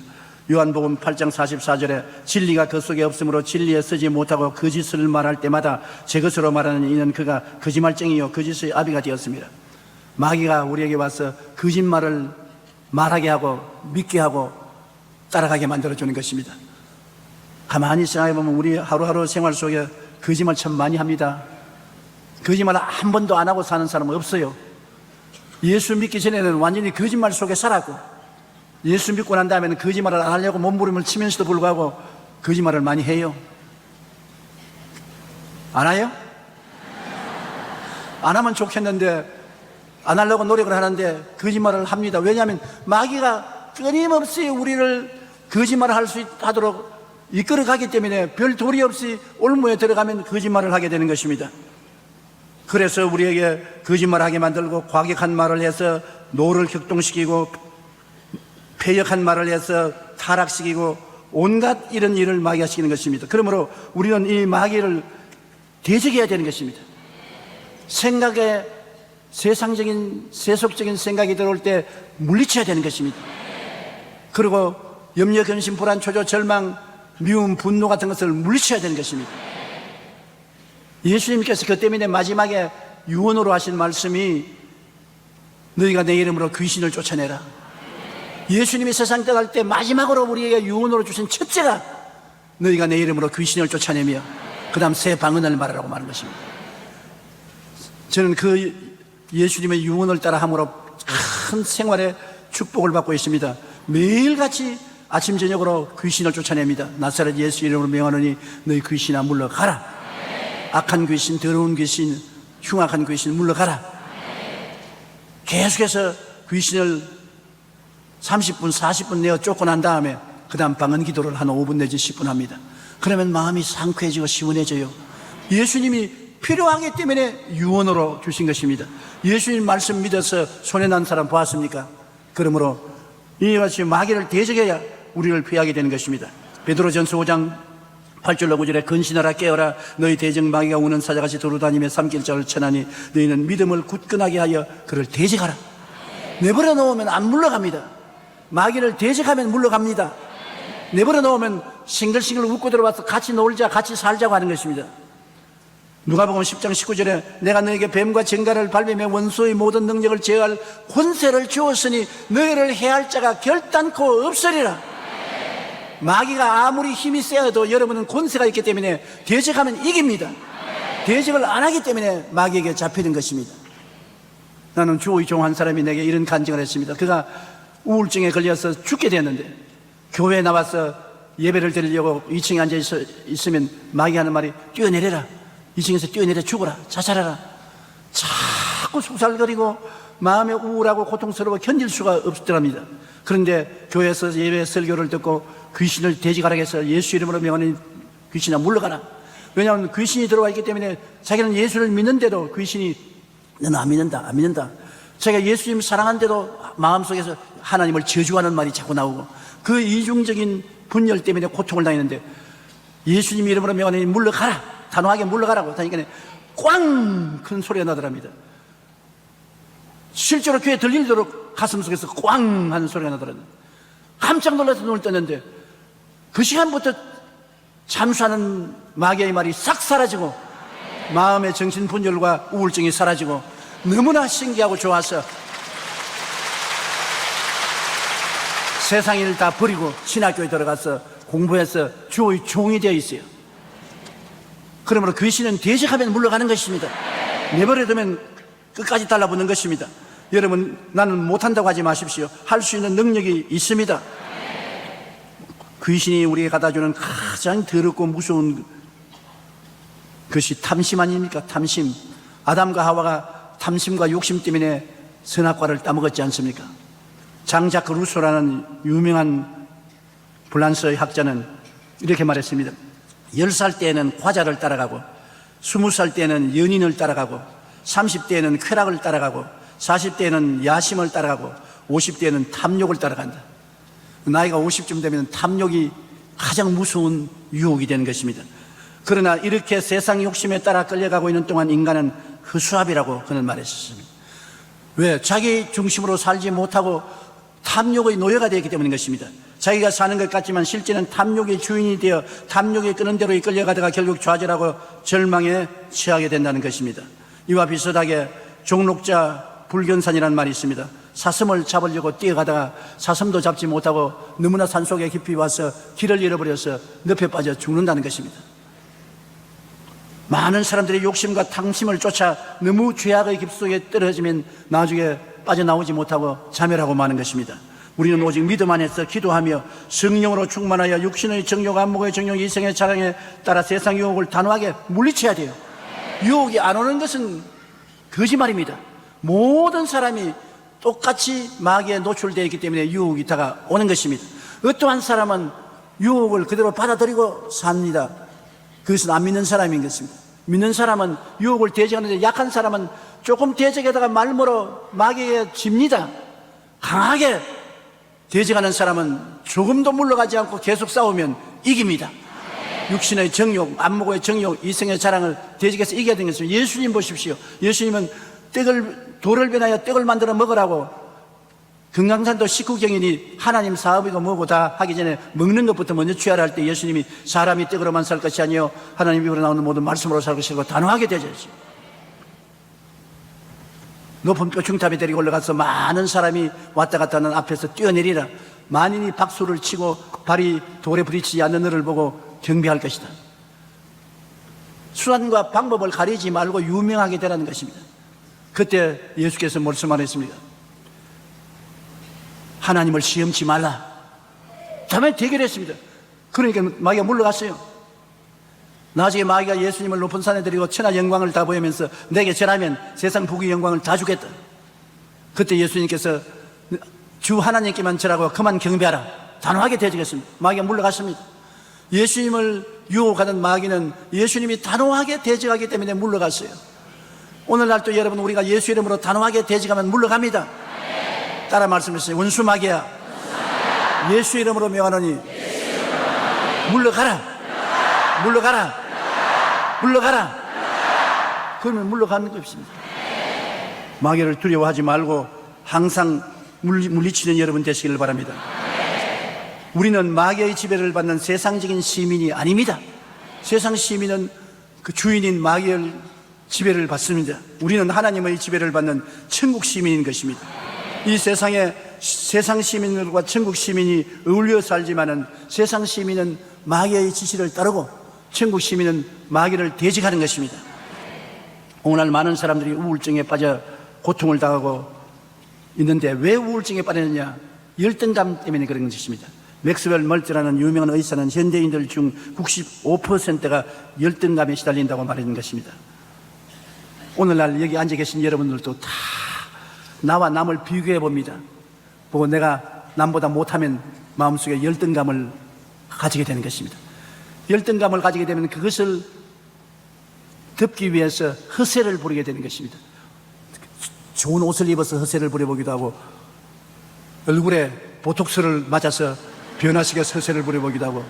요한복음 8장 44절에 진리가 그 속에 없으므로 진리에 서지 못하고 거짓을 말할 때마다 제 것으로 말하는 이는 그가 거짓말쟁이요 거짓의 아비가 되었습니다. 마귀가 우리에게 와서 거짓말을 말하게 하고 믿게 하고 따라가게 만들어주는 것입니다. 가만히 생각해보면 우리 하루하루 생활 속에 거짓말 참 많이 합니다. 거짓말 한 번도 안 하고 사는 사람은 없어요. 예수 믿기 전에는 완전히 거짓말 속에 살았고 예수 믿고 난 다음에는 거짓말을 안 하려고 몸부림을 치면서도 불구하고 거짓말을 많이 해요. 안 해요? 안 하면 좋겠는데 안 하려고 노력을 하는데 거짓말을 합니다. 왜냐하면 마귀가 끊임없이 우리를 거짓말을 할 수 하도록 이끌어가기 때문에 별 도리 없이 올무에 들어가면 거짓말을 하게 되는 것입니다. 그래서 우리에게 거짓말하게 만들고 과격한 말을 해서 노를 격동시키고 패역한 말을 해서 타락시키고 온갖 이런 일을 마귀가 시키는 것입니다. 그러므로 우리는 이 마귀를 대적해야 되는 것입니다. 생각에 세상적인 세속적인 생각이 들어올 때 물리쳐야 되는 것입니다. 그리고 염려, 근심, 불안, 초조, 절망, 미움, 분노 같은 것을 물리쳐야 되는 것입니다. 예수님께서 그 때문에 마지막에 유언으로 하신 말씀이 너희가 내 이름으로 귀신을 쫓아내라. 예수님이 세상 떠날 때 마지막으로 우리에게 유언으로 주신 첫째가 너희가 내 이름으로 귀신을 쫓아내며 그 다음 새 방언을 말하라고 말하는 것입니다. 저는 그 예수님의 유언을 따라 함으로 큰 생활의 축복을 받고 있습니다. 매일같이 아침 저녁으로 귀신을 쫓아냅니다. 나사렛 예수 이름으로 명하노니 너희 귀신아 물러가라. 악한 귀신, 더러운 귀신, 흉악한 귀신 물러가라. 계속해서 귀신을 30분, 40분 내어 쫓고 난 다음에 그 다음 방언 기도를 한 5분 내지 10분 합니다. 그러면 마음이 상쾌해지고 시원해져요. 예수님이 필요하기 때문에 유언으로 주신 것입니다. 예수님 말씀 믿어서 손해난 사람 보았습니까? 그러므로 이와 같이 마귀를 대적해야 우리를 피하게 되는 것입니다. 베드로전서 5장 8절로 9절에 근신하라 깨어라 너희 대적 마귀가 우는 사자같이 도로다니며 삼킬 자를 쳐나니 너희는 믿음을 굳건하게 하여 그를 대적하라. 내버려 놓으면 안 물러갑니다. 마귀를 대적하면 물러갑니다. 내버려 놓으면 싱글싱글 웃고 들어와서 같이 놀자 같이 살자고 하는 것입니다. 누가복음 10장 19절에 내가 너에게 뱀과 쟁갈을 밟으며 원수의 모든 능력을 제어할 권세를 주었으니 너희를 해할 자가 결단코 없으리라. 마귀가 아무리 힘이 세어도 여러분은 권세가 있기 때문에 대적하면 이깁니다. 대적을 안 하기 때문에 마귀에게 잡히는 것입니다. 나는 주의 종 한 사람이 내게 이런 간증을 했습니다. 그가 우울증에 걸려서 죽게 되었는데 교회에 나와서 예배를 드리려고 2층에 앉아 있으면 마귀 하는 말이 뛰어내려라. 2층에서 뛰어내려 죽어라. 자살하라. 자꾸 속살거리고 마음에 우울하고 고통스러워 견딜 수가 없더랍니다. 그런데 교회에서 예배 설교를 듣고 귀신을 대적하라 해서 예수 이름으로 명하니 귀신아 물러가라. 왜냐하면 귀신이 들어와 있기 때문에 자기는 예수를 믿는데도 귀신이 너는 안 믿는다. 자기가 예수님을 사랑하는데도 마음속에서 하나님을 저주하는 말이 자꾸 나오고 그 이중적인 분열 때문에 고통을 당했는데 예수님 이름으로 명하니 물러가라. 단호하게 물러가라고 하니까 꽝! 큰 소리가 나더랍니다. 실제로 귀에 들리도록 가슴 속에서 꽝! 하는 소리가 나더랍니다. 깜짝 놀라서 눈을 떴는데 그 시간부터 잠수하는 마귀의 말이 싹 사라지고 마음의 정신 분열과 우울증이 사라지고 너무나 신기하고 좋아서 세상 일을 다 버리고 신학교에 들어가서 공부해서 주의 종이 되어 있어요. 그러므로 귀신은 대적하면 물러가는 것입니다. 내버려두면 끝까지 달라붙는 것입니다. 여러분, 나는 못한다고 하지 마십시오. 할 수 있는 능력이 있습니다. 귀신이 우리에게 갖다주는 가장 더럽고 무서운 것이 탐심 아닙니까? 탐심. 아담과 하와가 탐심과 욕심 때문에 선악과를 따먹었지 않습니까? 장자크 루소라는 유명한 프랑스의 학자는 이렇게 말했습니다. 10살 때에는 과자를 따라가고 20살 때에는 연인을 따라가고 30대에는 쾌락을 따라가고 40대에는 야심을 따라가고 50대에는 탐욕을 따라간다. 나이가 50쯤 되면 탐욕이 가장 무서운 유혹이 되는 것입니다. 그러나 이렇게 세상 욕심에 따라 끌려가고 있는 동안 인간은 허수아비라고 그는 말했습니다. 왜? 자기 중심으로 살지 못하고 탐욕의 노예가 되었기 때문인 것입니다. 자기가 사는 것 같지만 실제는 탐욕의 주인이 되어 탐욕에 끄는 대로 이끌려가다가 결국 좌절하고 절망에 처하게 된다는 것입니다. 이와 비슷하게 종록자 불견산이라는 말이 있습니다. 사슴을 잡으려고 뛰어가다가 사슴도 잡지 못하고 너무나 산속에 깊이 와서 길을 잃어버려서 늪에 빠져 죽는다는 것입니다. 많은 사람들이 욕심과 탐심을 쫓아 너무 죄악의 깊숙에 떨어지면 나중에 빠져나오지 못하고 자멸하고 마는 것입니다. 우리는 오직 믿음 안에서 기도하며 성령으로 충만하여 육신의 정욕, 안목의 정욕, 이생의 자랑에 따라 세상 유혹을 단호하게 물리쳐야 돼요. 유혹이 안 오는 것은 거짓말입니다. 모든 사람이 똑같이 마귀에 노출되어 있기 때문에 유혹이 다가오는 것입니다. 어떠한 사람은 유혹을 그대로 받아들이고 삽니다. 그것은 안 믿는 사람인 것입니다. 믿는 사람은 유혹을 대적하는데 약한 사람은 조금 대적에다가 말모로 마귀에 집니다. 강하게 대적하는 사람은 조금도 물러가지 않고 계속 싸우면 이깁니다. 육신의 정욕, 안목의 정욕, 이생의 자랑을 대적해서 이겨야 되는 것입니다. 예수님 보십시오. 예수님은 돌을 변하여 떡을 만들어 먹으라고 금강산도 식후경이니 하나님 사업이고 뭐고 다 하기 전에 먹는 것부터 먼저 취하라 할 때 예수님이 사람이 떡으로만 살 것이 아니요 하나님 입으로 나오는 모든 말씀으로 살 것이라고 단호하게 되셨죠. 높은 뼈충탑에 데리고 올라가서 많은 사람이 왔다 갔다 하는 앞에서 뛰어내리라. 만인이 박수를 치고 발이 돌에 부딪히지 않는 너를 보고 경배할 것이다. 수단과 방법을 가리지 말고 유명하게 되라는 것입니다. 그때 예수께서 말씀하셨습니다. 하나님을 시험치 말라. 다음에 대결했습니다. 그러니까 마귀가 물러갔어요. 나중에 마귀가 예수님을 높은 산에 데리고 천하 영광을 다 보이면서 내게 절하면 세상 부귀 영광을 다 주겠다. 그때 예수님께서 주 하나님께만 절하고 그만 경배하라. 단호하게 대적했습니다. 마귀가 물러갔습니다. 예수님을 유혹하는 마귀는 예수님이 단호하게 대적하기 때문에 물러갔어요. 오늘날도 여러분 우리가 예수 이름으로 단호하게 대적하면 물러갑니다. 따라 말씀하세요. 원수 마귀야, 예수 이름으로 명하노니 물러가라. 물러가라. 물러가라. 그러면 물러가는 것입니다. 마귀를 두려워하지 말고 항상 물리치는 여러분 되시기를 바랍니다. 우리는 마귀의 지배를 받는 세상적인 시민이 아닙니다. 세상 시민은 그 주인인 마귀의 지배를 받습니다. 우리는 하나님의 지배를 받는 천국 시민인 것입니다. 이 세상에 세상 시민들과 천국 시민이 어울려 살지만은 세상 시민은 마귀의 지시를 따르고 천국 시민은 마귀를 대적하는 것입니다. 오늘 많은 사람들이 우울증에 빠져 고통을 당하고 있는데 왜 우울증에 빠졌느냐? 열등감 때문에 그런 것입니다. 맥스웰 멀티라는 유명한 의사는 현대인들 중 95%가 열등감에 시달린다고 말하는 것입니다. 오늘날 여기 앉아 계신 여러분들도 다 나와 남을 비교해 봅니다. 보고 내가 남보다 못하면 마음속에 열등감을 가지게 되는 것입니다. 열등감을 가지게 되면 그것을 덮기 위해서 허세를 부리게 되는 것입니다. 좋은 옷을 입어서 허세를 부려보기도 하고 얼굴에 보톡스를 맞아서 변화시켜서 허세를 부려보기도 하고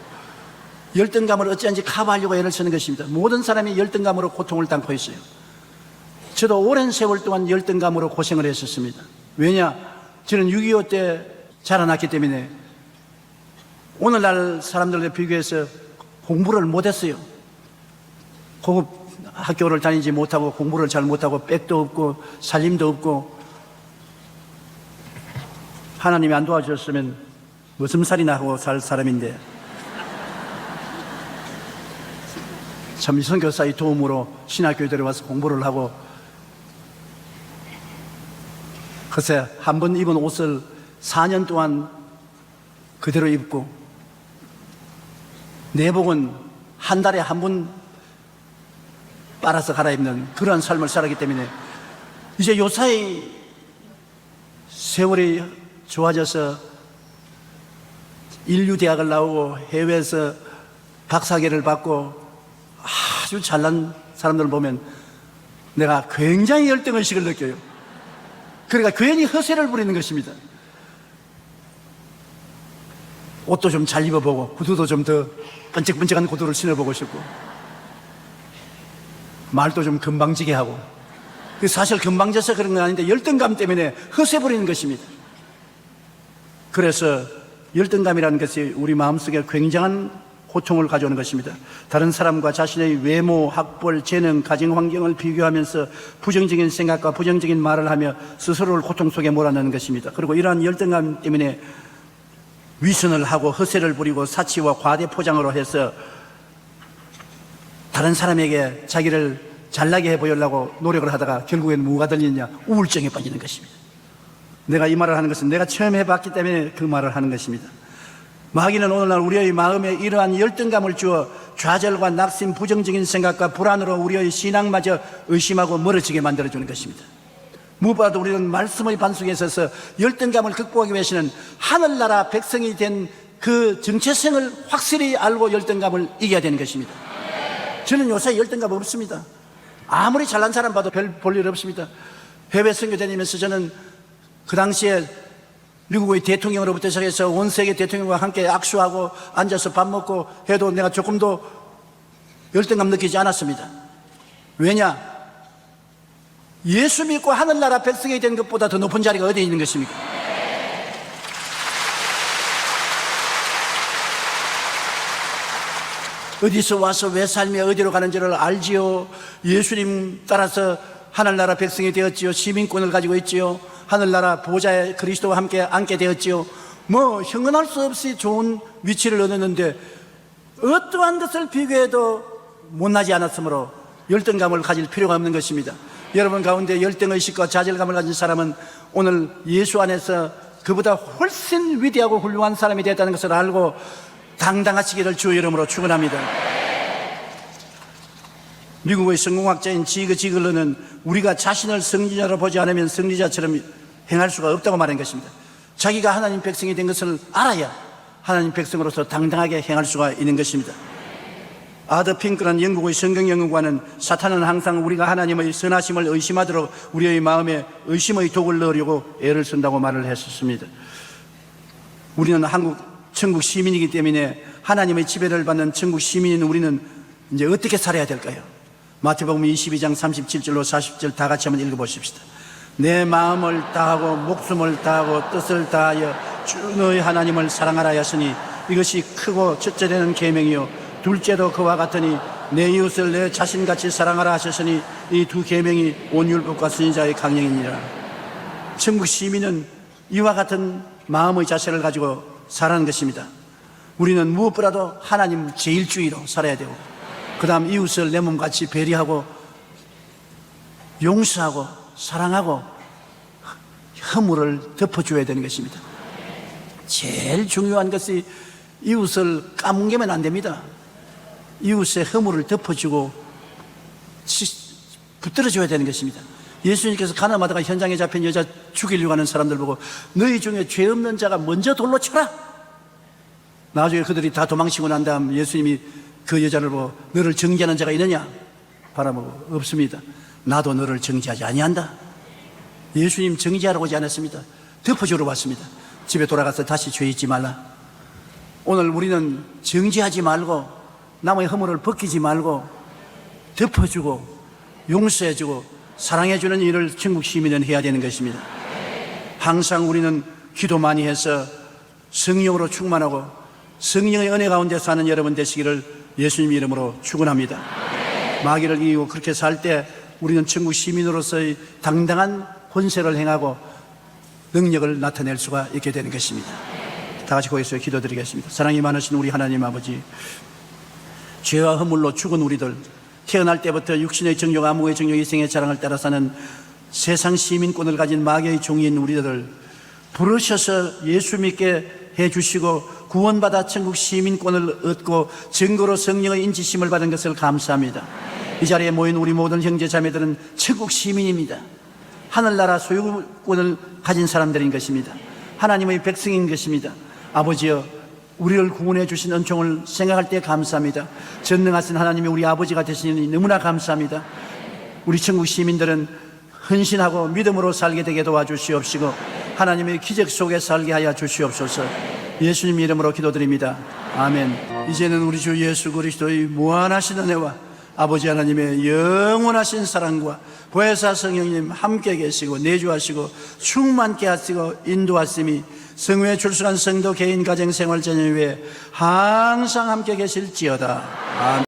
열등감을 어찌한지 커버하려고 애를 쓰는 것입니다. 모든 사람이 열등감으로 고통을 당하고 있어요. 저도 오랜 세월 동안 열등감으로 고생을 했었습니다. 왜냐? 저는 6.25 때 자라났기 때문에 오늘날 사람들과 비교해서 공부를 못했어요. 고급 학교를 다니지 못하고 공부를 잘 못하고 백도 없고 살림도 없고 하나님이 안 도와주셨으면 무슨 살이나 하고 살 사람인데 참 선교사의 도움으로 신학교에 들어와서 공부를 하고 글쎄 한 번 입은 옷을 4년 동안 그대로 입고 내복은 한 달에 한 번 빨아서 갈아입는 그러한 삶을 살았기 때문에 이제 요사이 세월이 좋아져서 인류대학을 나오고 해외에서 박사학위를 받고 아주 잘난 사람들을 보면 내가 굉장히 열등의식을 느껴요. 그러니까 괜히 허세를 부리는 것입니다. 옷도 좀 잘 입어보고 구두도 좀 더 번쩍번쩍한 구두를 신어보고 싶고 말도 좀 금방지게 하고 사실 금방져서 그런 건 아닌데 열등감 때문에 허세 부리는 것입니다. 그래서 열등감이라는 것이 우리 마음속에 굉장한 고통을 가져오는 것입니다. 다른 사람과 자신의 외모, 학벌, 재능, 가정환경을 비교하면서 부정적인 생각과 부정적인 말을 하며 스스로를 고통 속에 몰아넣는 것입니다. 그리고 이러한 열등감 때문에 위선을 하고 허세를 부리고 사치와 과대 포장으로 해서 다른 사람에게 자기를 잘나게 해보려고 노력을 하다가 결국엔 뭐가 들리느냐? 우울증에 빠지는 것입니다. 내가 이 말을 하는 것은 내가 처음 해봤기 때문에 그 말을 하는 것입니다. 마귀는 오늘날 우리의 마음에 이러한 열등감을 주어 좌절과 낙심, 부정적인 생각과 불안으로 우리의 신앙마저 의심하고 멀어지게 만들어주는 것입니다. 무엇보다도 우리는 말씀의 반석에 있어서 열등감을 극복하기 위해서는 하늘나라 백성이 된 그 정체성을 확실히 알고 열등감을 이겨야 되는 것입니다. 저는 요새 열등감 없습니다. 아무리 잘난 사람 봐도 별 볼 일 없습니다. 해외 선교 다니면서 저는 그 당시에 미국의 대통령으로부터 시작해서 온 세계 대통령과 함께 악수하고 앉아서 밥 먹고 해도 내가 조금도 열등감 느끼지 않았습니다. 왜냐? 예수 믿고 하늘나라 백성이 된 것보다 더 높은 자리가 어디에 있는 것입니까? 어디서 와서 왜 삶이 어디로 가는지를 알지요. 예수님 따라서 하늘나라 백성이 되었지요. 시민권을 가지고 있지요. 하늘나라 보좌에 그리스도와 함께 앉게 되었지요. 뭐 형언할 수 없이 좋은 위치를 얻었는데 어떠한 것을 비교해도 못나지 않았으므로 열등감을 가질 필요가 없는 것입니다. 여러분 가운데 열등의식과 좌절감을 가진 사람은 오늘 예수 안에서 그보다 훨씬 위대하고 훌륭한 사람이 되었다는 것을 알고 당당하시기를 주의 이름으로 축원합니다. 미국의 성공학자인 지그 지글러는 우리가 자신을 승리자로 보지 않으면 승리자처럼 행할 수가 없다고 말한 것입니다. 자기가 하나님 백성이 된 것을 알아야 하나님 백성으로서 당당하게 행할 수가 있는 것입니다. 아더 핑크라는 영국의 성경연구관은 사탄은 항상 우리가 하나님의 선하심을 의심하도록 우리의 마음에 의심의 독을 넣으려고 애를 쓴다고 말을 했었습니다. 우리는 천국 시민이기 때문에 하나님의 지배를 받는 천국 시민인 우리는 이제 어떻게 살아야 될까요? 마태복음 22장 37절로 40절 다 같이 한번 읽어보십시다. 내 마음을 다하고 목숨을 다하고 뜻을 다하여 주 너의 하나님을 사랑하라 하였으니 이것이 크고 첫째 되는 계명이요 둘째도 그와 같으니 내 이웃을 내 자신같이 사랑하라 하셨으니 이 두 계명이 온 율법과 선지자의 강령이니라. 천국 시민은 이와 같은 마음의 자세를 가지고 살아가는 것입니다. 우리는 무엇보다도 하나님 제일주의로 살아야 되고, 그 다음 이웃을 내 몸같이 배려하고 용서하고 사랑하고 허물을 덮어줘야 되는 것입니다. 제일 중요한 것이 이웃을 까뭉개면 안 됩니다. 이웃의 허물을 덮어주고 붙들어줘야 되는 것입니다. 예수님께서 가나마다가 현장에 잡힌 여자 죽이려고 하는 사람들 보고 너희 중에 죄 없는 자가 먼저 돌로 쳐라. 나중에 그들이 다 도망치고 난 다음 예수님이 그 여자를 보고 너를 정죄하는 자가 있느냐? 바라보고 없습니다. 나도 너를 정죄하지 아니한다. 예수님 정죄하러 오지 않았습니다. 덮어주러 왔습니다. 집에 돌아가서 다시 죄 잊지 말라. 오늘 우리는 정죄하지 말고 남의 허물을 벗기지 말고 덮어주고 용서해주고 사랑해주는 일을 천국 시민은 해야 되는 것입니다. 항상 우리는 기도 많이 해서 성령으로 충만하고 성령의 은혜 가운데 사는 여러분 되시기를 예수님 이름으로 축원합니다. 마귀를 이기고 그렇게 살 때 우리는 천국 시민으로서의 당당한 권세를 행하고 능력을 나타낼 수가 있게 되는 것입니다. 다 같이 거기서 기도드리겠습니다. 사랑이 많으신 우리 하나님 아버지, 죄와 허물로 죽은 우리들, 태어날 때부터 육신의 정욕, 암흑의 정욕, 이생의 자랑을 따라 사는 세상 시민권을 가진 마귀의 종인 우리들을 부르셔서 예수 믿게 해주시고 구원받아 천국 시민권을 얻고 증거로 성령의 인치심을 받은 것을 감사합니다. 이 자리에 모인 우리 모든 형제 자매들은 천국 시민입니다. 하늘나라 소유권을 가진 사람들인 것입니다. 하나님의 백성인 것입니다. 아버지여, 우리를 구원해 주신 은총을 생각할 때 감사합니다. 전능하신 하나님이 우리 아버지가 되시니 너무나 감사합니다. 우리 천국 시민들은 헌신하고 믿음으로 살게 되게 도와주시옵시고 하나님의 기적 속에 살게 하여 주시옵소서. 예수님 이름으로 기도드립니다. 아멘. 이제는 우리 주 예수 그리스도의 무한하신 은혜와 아버지 하나님의 영원하신 사랑과 보혜사 성령님 함께 계시고 내주하시고 충만케 하시고 인도하심이 성회에 출석한 성도 개인 가정 생활 전역 위에 항상 함께 계실지어다. 아멘.